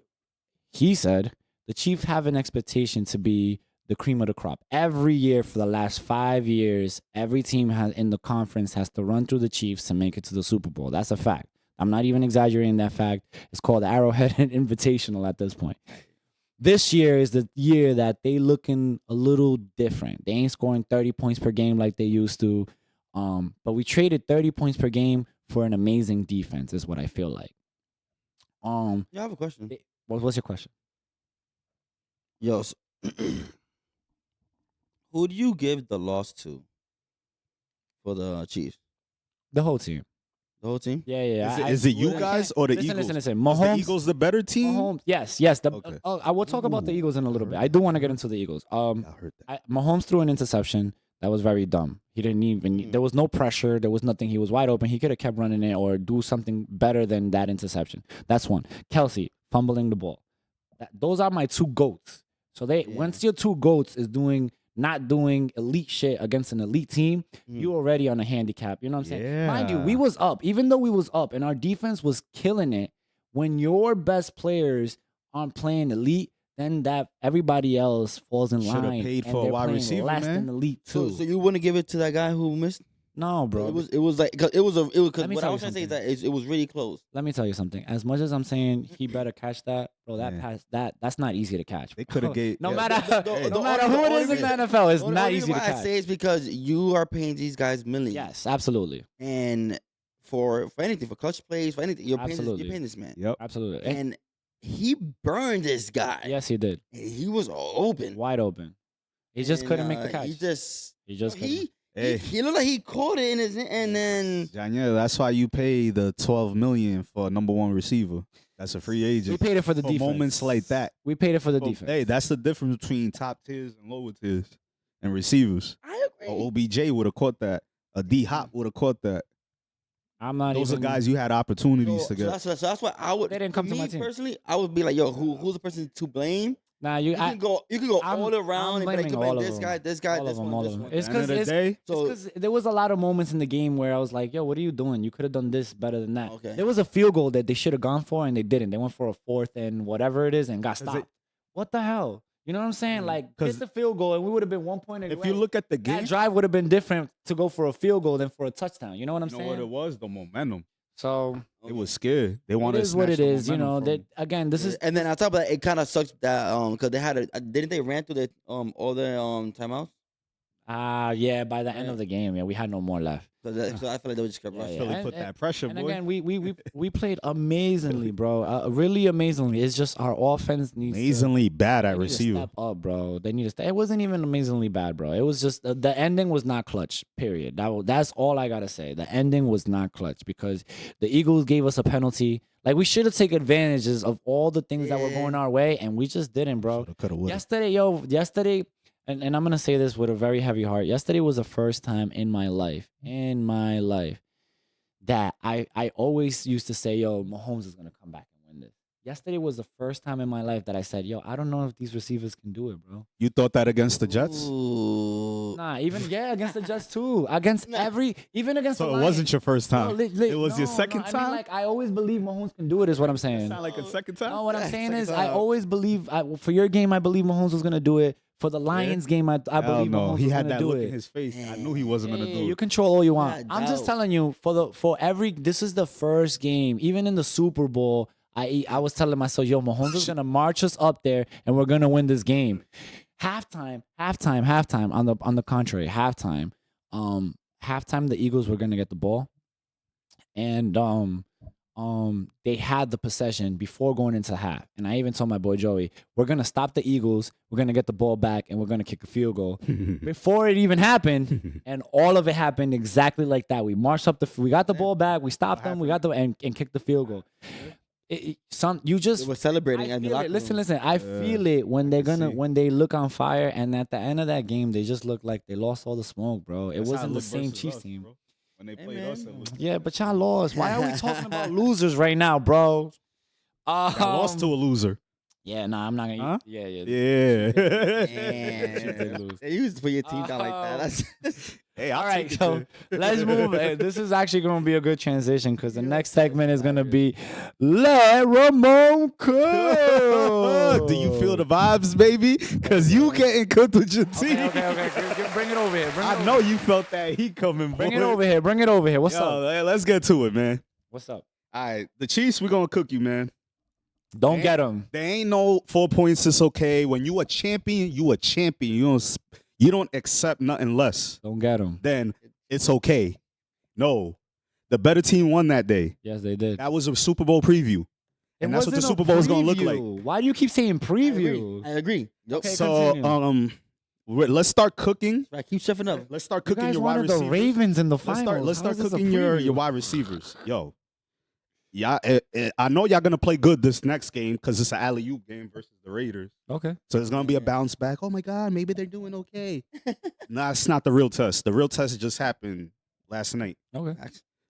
he said, the Chiefs have an expectation to be the cream of the crop. Every year for the last 5 years, every team in the conference has to run through the Chiefs to make it to the Super Bowl. That's a fact. I'm not even exaggerating that fact. It's called the Arrowhead Invitational at this point. This year is the year that they looking a little different. They ain't scoring 30 points per game like they used to. But we traded 30 points per game for an amazing defense, is what I feel like. Yeah, I have a question. What's your question? Yo, who do you give the loss to for the Chiefs? The whole team. The whole team? Yeah. Is it you guys or the Eagles? Listen. Is Mahomes, the Eagles the better team? Mahomes, yes. Okay. I will talk about the Eagles in a little bit. Ooh. I do want to get into the Eagles. I heard that. Mahomes threw an interception that was very dumb. He didn't even. There was no pressure. There was nothing. He was wide open. He could have kept running it or do something better than that interception. That's one. Kelsey fumbling the ball. Those are my two goats. So once your two goats is not doing elite shit against an elite team, you already on a handicap. You know what I'm saying? Yeah. Mind you, we was up. Even though we was up and our defense was killing it, when your best players aren't playing elite, then that everybody else falls in Shoulda line. paid and for a they're wide playing receiver, less man. than elite too. So you wouldn't give it to that guy who missed? No, bro. It was like because what me I tell was you trying to say is something. that it was really close. Let me tell you something. As much as I'm saying he better catch that, bro, that Yeah. pass that's not easy to catch. They could have gave. No yeah. matter The no matter only- who the it only is in the reason- NFL, it's The only not reason easy to why I catch. say it's because you are paying these guys millions. Yes, absolutely. And for anything, for clutch plays, for anything, you're Absolutely. paying this man. Yep. Absolutely. And he burned this guy. Yes, he did. And he was open. Wide open. He just And, couldn't make the catch. He just couldn't. he looked like he caught it in his and then Daniel, that's why you pay the $12 million for a number one receiver. That's a free We agent. paid it for the For defense. moments like that. We paid it for the Well, defense. Hey, that's the difference between top tiers and lower tiers and receivers. I agree. OBJ would have caught that. A D Hop would have caught that. I'm not Those even are guys you had opportunities So to get. that's why I would. They didn't come for to my me team. personally. I would be like, yo, who's the person to blame? Nah, You can go I'm- all around I'm and be like, blaming you all blame of this them. guy, this guy, all this of them, one, all this of them. one. It's At the end of the because day, So there was a lot of moments in the game where I was like, yo, what are you doing? You could have done this better than that. Okay. There was a field goal that they should have gone for and they didn't. They went for a fourth and whatever it is and got 'Cause stopped. What the hell? You know what I'm saying? Like, 'Cause get the field goal and we would have been 1 point away. if you look at the that game, drive would have been different to go for a field goal than for a touchdown. You know what I'm you know saying? what it was? The momentum. So They was scared. They it wanted is to what snatch it the is. You momentum know from that him. again. This is and then on top of that, it kind of sucks that because they had didn't they ran through the all the timeouts? yeah. By the end Yeah. of the game, yeah, we had no more left. So I feel like they would just kept Yeah, rushing. yeah. Philly And- put and- that pressure, And boy. again, we played amazingly, bro. Really amazingly. It's just our offense needs Amazingly bad to, at they need to receiver. step up, bro. They need to step. It wasn't even amazingly bad, bro. It was just the ending was not clutch. Period. That's all I gotta say. The ending was not clutch because the Eagles gave us a penalty. Like we should have taken advantages of all the things that were going our way, and we just didn't, bro. Coulda, woulda. Yesterday, and I'm gonna say this with a very heavy heart. Yesterday was the first time in my life, that I always used to say, yo, Mahomes is gonna come back and win this. Yesterday was the first time in my life that I said, yo, I don't know if these receivers can do it, bro. You thought that against the Jets? Ooh. Nah, against the Jets too. Even against the So it Lions. wasn't your first No, time. It was your second I time? mean, like I always believe Mahomes can do it. Is what I'm saying. Sound like a second time? No, what I'm saying is, Second I time. always believe for your game. I believe Mahomes was gonna do it. For the Lions game, I Hell believe no. Mahomes He was had gonna that do look it. in his face. I knew he wasn't gonna do You it. control all you want. Yeah, I'm just doubt. telling you this is the first game. Even in the Super Bowl, I was telling myself, yo, Mahomes is gonna march us up there and we're gonna win this game. Halftime. On the contrary, halftime. The Eagles were gonna get the ball, and they had the possession before going into half. And I even told my boy Joey, we're going to stop the Eagles. We're going to get the ball back and we're going to kick a field goal. Before it even happened, and all of it happened exactly like that. We marched up we got the ball back. We stopped them. We got and kicked the field goal. You just They were celebrating in the locker room. listen. I feel it when when they look on fire, and at the end of that game, they just look like they lost all the smoke, bro. It wasn't the same Chiefs team. Bro. When they played us, it was Yeah, but y'all lost. Why are we talking about losers right now, bro? I lost to a loser. Yeah, nah, I'm not gonna. Huh? Yeah. Yeah. lose. They used to put your team down like that. That's Hey, All right, so let's move. This is actually going to be a good transition because the next segment is going to be Let Ramon Cook. Do you feel the vibes, baby? Because you getting cooked with your team. Okay. Bring it over here. I know you felt that heat coming. Bring it over here. What's up? Hey, let's get to it, man. What's up? All right, the Chiefs, we're going to cook you, man. Don't get them. There ain't no 4 points. It's okay. When you a champion, you a champion. You don't accept nothing less. Don't get them. Then it's okay. No, the better team won that day. Yes, they did. That was a Super Bowl preview, and that's what the Super Bowl is gonna look like. Why do you keep saying preview? I agree. Yep. Okay, So, continue. let's start cooking. Right, keep shuffling up. Let's start You cooking guys your wide wanted receivers. the Ravens in the Let's finals. let's How start is this a cooking your preview? wide receivers. Yo, yeah, I know y'all gonna play good this next game because it's an alley-oop game versus the Raiders. Okay. So it's gonna be a bounce back. Oh my God, maybe they're doing okay. Nah, it's not the real test. The real test just happened last night. Okay.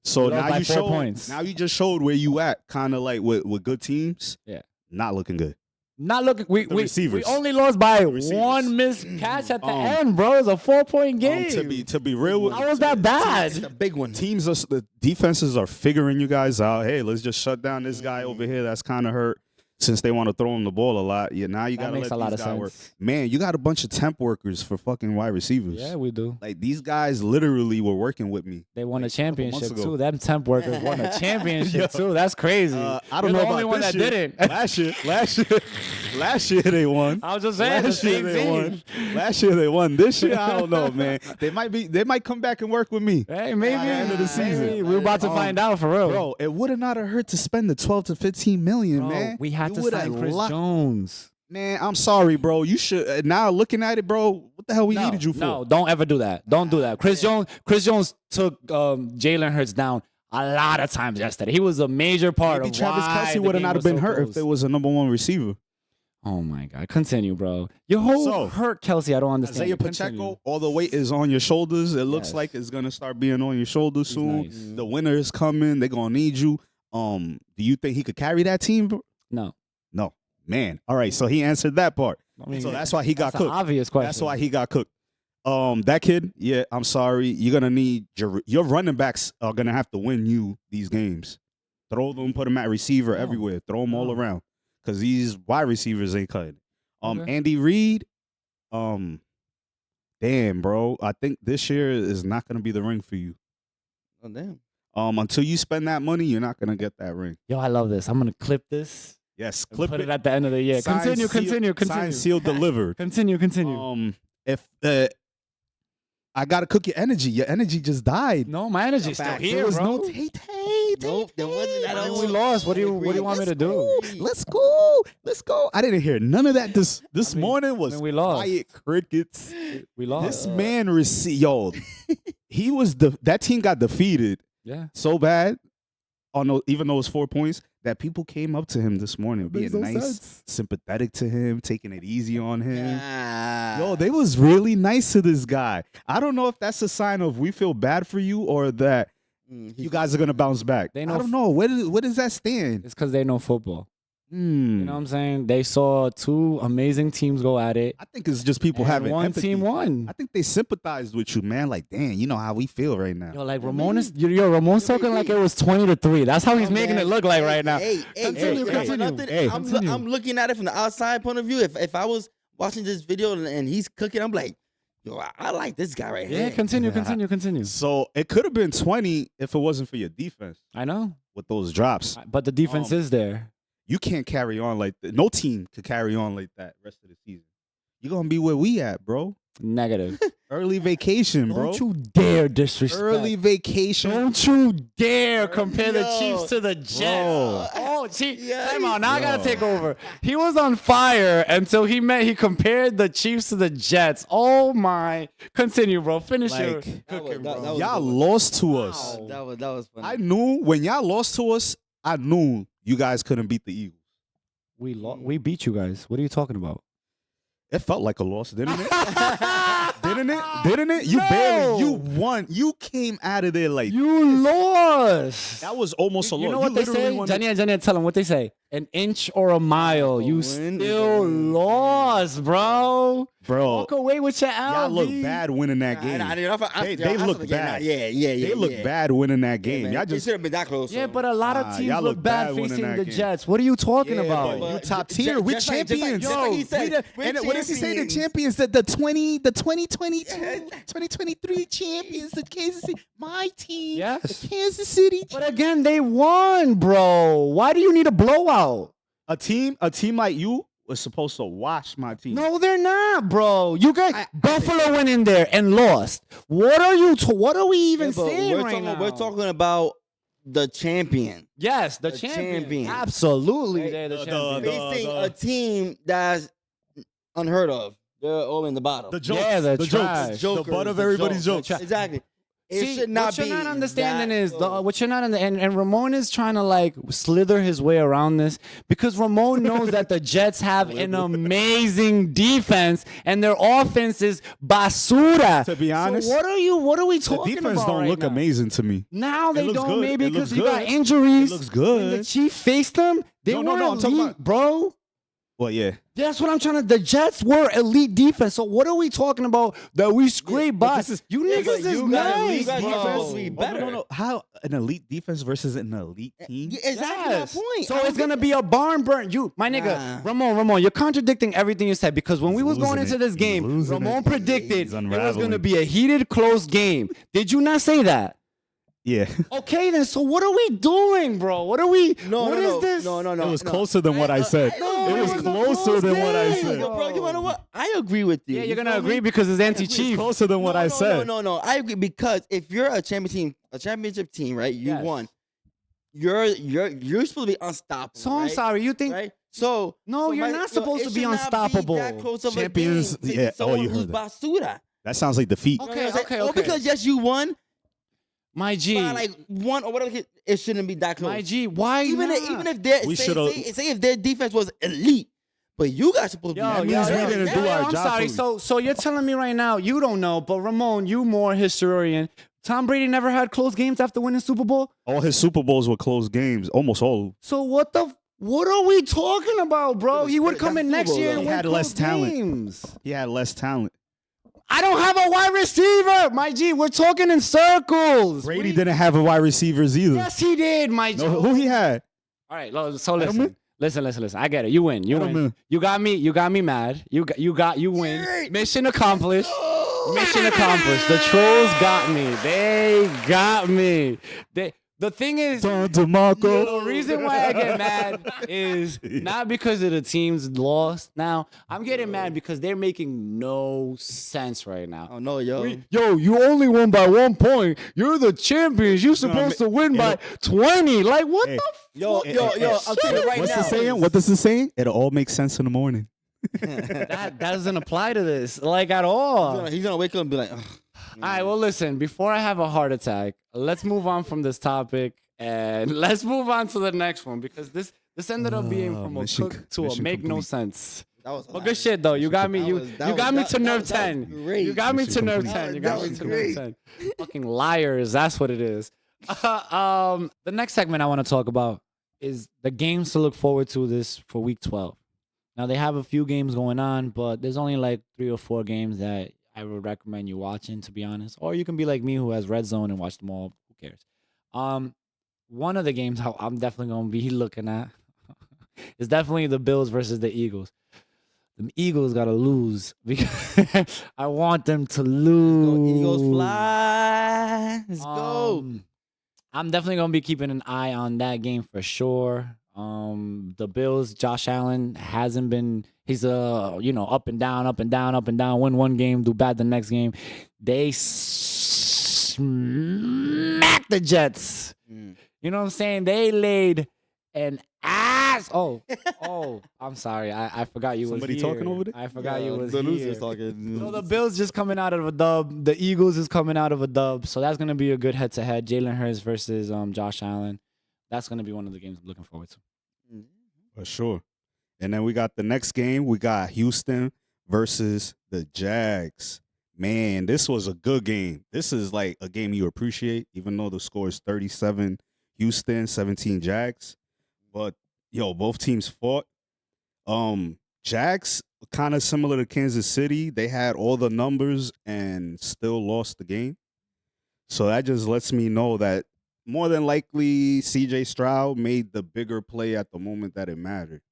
So We lost now by you 4 showed. points. Now you just showed where you at, kind of like with good teams. Yeah. Not looking good. Not looking. We receivers. only lost by receivers. one missed catch at the end, bro. It's a 4-point game. To be real, with How was that bad? It's a big one. the defenses are figuring you guys out. Hey, let's just shut down this guy over here that's kind of hurt. Since they want to throw him the ball a lot, now you got to makes let a lot these of guys work. sense. Man, you got a bunch of temp workers for fucking wide receivers. Yeah, we do. Like these guys literally were working with me. They won a months championship ago. too. Them temp workers won a championship too. That's crazy. I You're don't know the about only one this that year. didn't. Last year they won. I was just saying the Last year same they thing. won. Last year they won. This year I don't know, man. They might come back and work with me. Hey, maybe At the end of the season. maybe. We're about to find out for real. Bro, it would have not hurt to spend the 12 to 15 million, Bro, man. we had You to woulda sign Chris locked- Jones. Man, I'm sorry, bro. You should now looking at it, bro. What the hell we needed you for? No, don't ever do that. Don't do that. Chris Jones took Jalen Hurts down a lot of times yesterday. He was a major part Maybe of Travis why Kelce the would have game not have was been so hurt close. if there was a number one receiver. Oh my God! Continue, bro. Your whole So, hurt Kelsey. I don't understand. Isaiah Continue. Pacheco, all the weight is on your shoulders. It looks Yes. like it's gonna start being on your shoulders soon. nice. The winter is coming. They're gonna need you. Do you think he could carry that team, bro? No. No, man. All right, so he answered that part. I mean, So that's why he got that's an cooked. obvious question. That's why he got cooked. That kid, yeah, I'm sorry. You're gonna need your running backs are gonna have to win you these games. Throw them, put them at receiver No. everywhere. Throw them all No. around because these wide receivers ain't cutting. Okay. Andy Reid, damn, bro. I think this year is not gonna be the ring for you. Oh damn. Until you spend that money, you're not gonna get that ring. Yo, I love this. I'm gonna clip this. Yes, And clip put it at the end of the year. Signed, Continue. Signed, sealed, delivered. Continue. If I gotta cook your energy. Your energy just died. No, my energy's still Fact. here, There was bro. no Nope, there wasn't at I mean, all. we lost. What do you want me to do? Let's go. Let's go. I didn't hear none of that this morning. Was we lost. quiet crickets. We lost. This man received. Yo, he was that team got defeated Yeah. so bad. Even though it's 4 points, that people came up to him this morning, being makes no nice, sense. sympathetic to him, taking it easy on him. Nah. Yo, they was really nice to this guy. I don't know if that's a sign of we feel bad for you or that you guys are gonna bounce back. They I know don't know. Where does that stand? It's because they know football. You Hmm. know what I'm saying? They saw two amazing teams go at it. I think it's just people and having one empathy. team won. I think they sympathized with you, man. Like, damn, you know how we feel right now. Yo, like Ramon's talking like it was 20-3. That's how he's Oh, making man. it look like right now. Hey, Continue, hey, continue. nothing. Hey, I'm looking at it from the outside point of view. If I was watching this video and he's cooking, I'm like, yo, I like this guy right Yeah, here. continue. So it could have been 20 if it wasn't for your defense I know. with those drops. But the defense is there. You can't carry on like that. No team could carry on like that rest of the season. You're gonna be where we at, bro. Negative. Early vacation, bro. Don't you dare disrespect. Early vacation. Don't you dare compare the Yo. Chiefs to the Jets. Bro. Oh, see, Yeah, time out. Now I gotta Yo. take over. He was on fire until he compared the Chiefs to the Jets. Oh my! Continue, bro. Finish your Like, cooking, that bro. was Y'all a good one. lost to us. That was funny. I knew when y'all lost to us, I knew you guys couldn't beat the Eagles. We beat you guys. What are you talking about? It felt like a loss, didn't it? Didn't it? Didn't it? You No. barely, you won. You came out of there like You lost. that was almost a loss. You know what they literally say? won Jenny, tell them what they say. An inch or a mile, you win is a still win. lost, bro. bro. Walk away with your L. Y'all look bad winning that Nah, game. They look bad. Yeah. They look bad winning that game. Y'all just should have been that close. Yeah, so. but a lot of Nah, teams y'all look look bad bad winning facing that the game. Jets. What are you talking Yeah, about? but- you top ju- tier. We just like- just like- champions. just like he said, And we're what does he say? The champions, the 2022, 2023 champions, the Kansas City, my team, Yes. the Kansas City. But again, they won, bro. Why do you need a blowout? A team like you was supposed to watch my team. No, they're not, bro. You guys, Buffalo went in there and lost. What are you? What are we even Yeah, but saying we're right talking, now? We're talking about the champion. Yes, the The champion. champion. Absolutely, Right? they're the The- champion. Facing a team that's unheard of. They're all in the bottom. The jokes, Yeah, they're the trash. jokes, the butt of everybody's jokes. Exactly. It See, should not what you're be not understanding that is close. what you're not and Ramon is trying to like slither his way around this because Ramon knows that the Jets have an amazing defense and their offense is basura. To be honest, so what are we The talking defense about don't right look now? amazing to me. Now they looks don't good. maybe It looks because you got good. injuries. It looks When the good. Chiefs faced them, they No, were no, no, I'm talking elite, about- bro. Well, yeah. That's what I'm trying to. The Jets were elite defense. So what are we talking about that we scrape by? this is- You Yeah, niggas but is you guys- nice, you guys bro. are supposed to be Oh, better. no. How an elite defense versus an elite team? Yeah, exactly Yes. my point. So I it's don't gonna get be a barn burn. You, my nigga, Nah. Ramon, you're contradicting everything you said because when we was going losing into it. this game, He's losing Ramon it. predicted He's it was gonna unraveling. be a heated, close game. Did you not say that? Yeah. Okay, then. So what are we doing, bro? What are we? No, what no, is no, this? No, no, no. It was no. closer than what I said. No, It was it was a closer close than what I game. said. Yo, bro, you wanna what? I agree with you. Yeah, You you're gonna feel agree me? because it's It's anti-chief. closer than what I said. No. I agree because if you're a championship team, right? You Yes. won. You're supposed to be unstoppable. So I'm right? sorry. You think? Right? So No, you're not supposed to be unstoppable. That close of Champions- a game yeah, someone oh, you who's heard that. basura. That sounds like defeat. Okay, You know what I'm saying? okay. Oh, because yes, you won. My G, By like one or whatever, it shouldn't be that close. my G. Why even not? even if their We say, should've- say if their defense was elite, but you guys supposed to be. That means we didn't do our I'm job sorry. fully. So you're telling me right now you don't know, but Ramon, you more historian. Tom Brady never had close games after winning Super Bowl. All his Super Bowls were close games, almost all. So what are we talking about, bro? He would That's come in Super next Bowl, year though. and He win had close less talent. games. He had less talent. I don't have a wide receiver, my G. We're talking in circles. Brady didn't have a wide receivers either. Yes, he did, my G. No, who he had? All right, so Edelman? listen. I get it. You win. Edelman. You got me mad. You win. Mission accomplished. Mission accomplished. The trolls got me. They got me. The thing is, Don DeMarco. the reason why I get mad is not because of the team's loss. Now, I'm getting mad because they're making no sense right now. Oh no, yo. Yo, you only won by 1 point. You're the champions. You're supposed to win by 20. Like, what Hey, the Yo, I'm telling you right What's now. the saying? What does it saying? It'll all make sense in the morning. That doesn't apply to this, like, at all. He's gonna wake up and be like, ugh. All right, well, listen, before I have a heart attack, let's move on from this topic and let's move on to the next one because this ended up being from a mission- cook to a mission make no complete. sense. That was Well, good hilarious. shit though. You got me. You got me to nerve that was 10. great. You got me to Mission nerve complete. 10. You That got me was to nerve great. 10. Fucking liars. That's what it is. The next segment I want to talk about is the games to look forward to this for week 12. Now they have a few games going on, but there's only like 3 or 4 games that I would recommend you watching, to be honest. Or you can be like me who has Red Zone and watch them all. Who cares? One of the games I'm definitely gonna be looking at is definitely the Bills versus the Eagles. The Eagles gotta lose because I want them to lose. Eagles fly. Let's go. I'm definitely gonna be keeping an eye on that game for sure. The Bills, Josh Allen hasn't been. He's up and down, up and down, up and down. Win one game, do bad the next game. They smack the Jets. Mm. You know what I'm saying? They laid an ass. Oh, I'm sorry. I forgot you Somebody was here. talking over there? I forgot you was the here. losers talking. So the Bills just coming out of a dub. The Eagles is coming out of a dub. So that's gonna be a good head-to-head. Jalen Hurts versus Josh Allen. That's gonna be one of the games I'm looking forward to. For sure. And then we got the next game. We got Houston versus the Jags. Man, this was a good game. This is like a game you appreciate, even though the score is 37 Houston, 17 Jags. But both teams fought. Jags, kind of similar to Kansas City. They had all the numbers and still lost the game. So that just lets me know that more than likely CJ Stroud made the bigger play at the moment that it mattered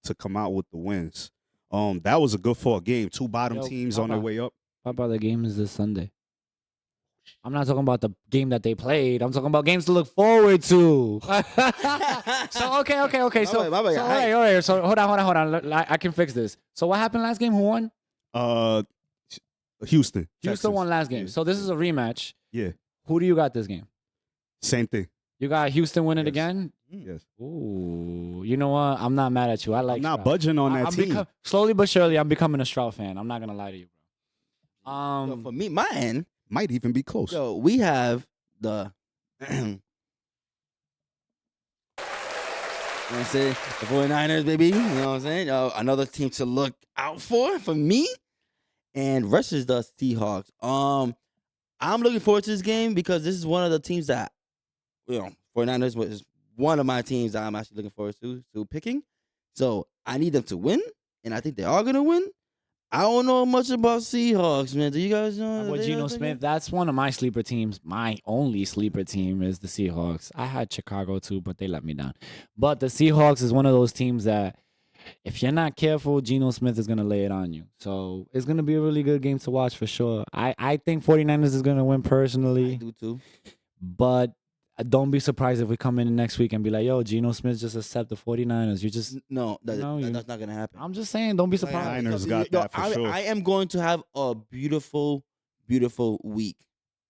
to come out with the wins. That was a good fought game. Two bottom teams on their way up. How about the game is this Sunday? I'm not talking about the game that they played. I'm talking about games to look forward to. So okay. So, My bad. all right. So hold on. I can fix this. So what happened last game? Who won? Houston. Houston Texas. won last game. Yeah. So this is a rematch. Yeah. Who do you got this game? Same thing. You got Houston winning Yes. again? Yes. Ooh, you know what? I'm not mad at you. I like. I'm not Stroud. budging on that team. Slowly but surely, I'm becoming a Stroud fan. I'm not gonna lie to you, bro. Yo, for me, my end, Might even be close. yo, we have the. You know what I'm saying? The 49ers, baby. You know what I'm saying? Another team to look out for me. And versus the Seahawks. I'm looking forward to this game because this is one of the teams that, 49ers was one of my teams that I'm actually looking forward to picking. So I need them to win, and I think they are gonna win. I don't know much about Seahawks, man. Do you guys know? With Geno Smith, that's one of my sleeper teams. My only sleeper team is the Seahawks. I had Chicago too, but they let me down. But the Seahawks is one of those teams that, if you're not careful, Geno Smith is going to lay it on you. So it's going to be a really good game to watch for sure. I think 49ers is going to win personally. I do too. But don't be surprised if we come in next week and be like, yo, Geno Smith just accept the 49ers. You just, No, that's not gonna happen. I'm just saying, don't be surprised. Niners got that for sure. I am going to have a beautiful, beautiful week.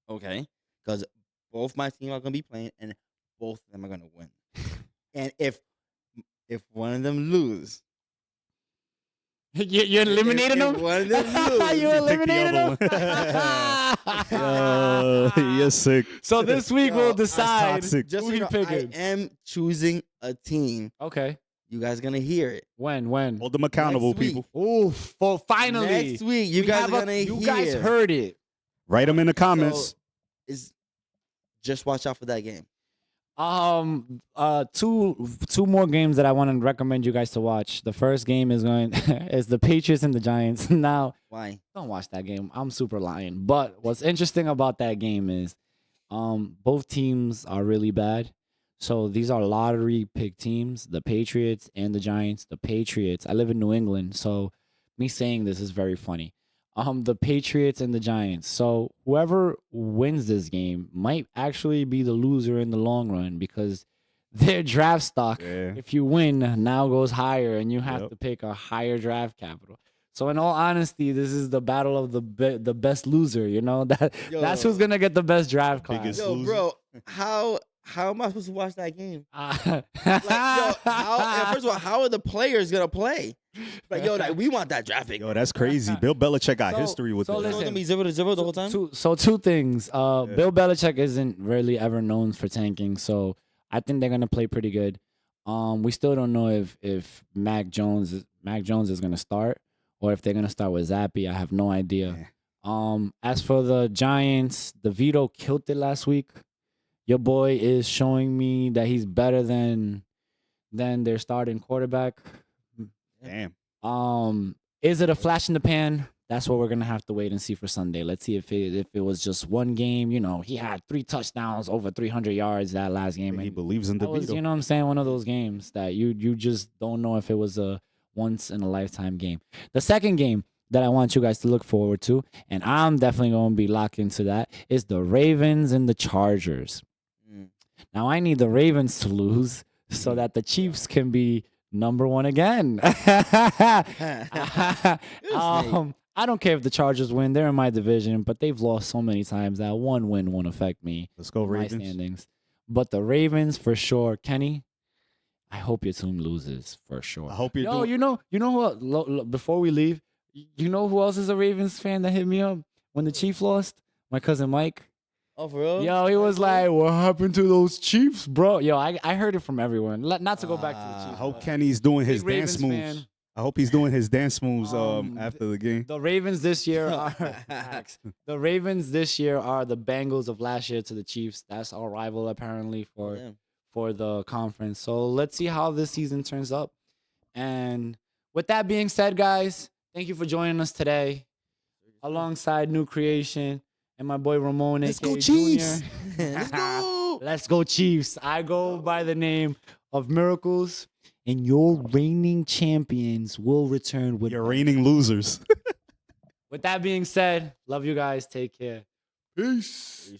Okay, because both my teams are gonna be playing, and both of them are gonna win. And if one of them lose, You're eliminating if them? one of them lose, You eliminated them? You're sick. So this week Yo, we'll that's decide toxic. just who so he you know, picking. I am choosing a team. Okay. You guys gonna hear it When? Hold them accountable, Next week. people. Ooh, well, finally. next week. You We guys have are gonna You hear. guys heard it. Write them in the comments. So, just watch out for that game. Two more games that I want to recommend you guys to watch. The first game is is the Patriots and the Giants. Now, Why? don't watch that game. I'm super lying. But what's interesting about that game is both teams are really bad. So these are lottery pick teams, the Patriots and the Giants. The Patriots, I live in New England, so me saying this is very funny. The Patriots and the Giants. So whoever wins this game might actually be the loser in the long run because their draft stock, Yeah. if you win, now goes higher and you have Yep. to pick a higher draft capital. So in all honesty, this is the battle of the best loser. You know that's who's gonna get the best draft class. Biggest Yo, loser. bro, how am I supposed to watch that game? Like, yo, Like, first of all, how are the players gonna play? Like, yo, we want that draft pick. Yo, that's crazy. Bill Belichick got So- history with so this. It's listen, gonna be 0-0 the whole time. Two things. Bill Belichick isn't really ever known for tanking, so I think they're gonna play pretty good. We still don't know if Mac Jones is gonna start or if they're gonna start with Zappy. I have no idea. As for the Giants, DeVito killed it last week. Your boy is showing me that he's better than their starting quarterback. Damn. Is it a flash in the pan? That's what we're gonna have to wait and see for Sunday. Let's see if it was just one game. You know, he had 3 touchdowns, over 300 yards that last game. He and believes in that was, DeVito. you know what I'm saying, one of those games that you just don't know if it was a once in a lifetime game. The second game that I want you guys to look forward to, and I'm definitely going to be locked into that, is the Ravens and the Chargers. Mm. Now I need the Ravens to lose so that the Chiefs can be number one again. I don't care if the Chargers win; they're in my division, but they've lost so many times that one win won't affect me. Let's go in my Ravens. standings. But the Ravens for sure, Kenny. I hope your team loses for sure. I hope you're Yo, doing. you know who? Before we leave, you know who else is a Ravens fan that hit me up when the Chiefs lost? My cousin Mike. Oh, for real? Yo, he was like, "What happened to those Chiefs, bro?" Yo, I heard it from everyone. Not to go back to the I Chiefs. hope but Kenny's doing his big dance Ravens moves. fan. I hope he's doing his dance moves after the game. The Ravens this year are the Ravens this year are the Bengals of last year to the Chiefs. That's our rival apparently for the conference. So let's see how this season turns up. And with that being said, guys, thank you for joining us today alongside New Creation and my boy Ramon. Let's aka go Chiefs. Junior. Let's go. Let's go Chiefs. I go by the name of Miracles, and your reigning champions will return with You're reigning losers. With that being said, love you guys. Take care. Peace.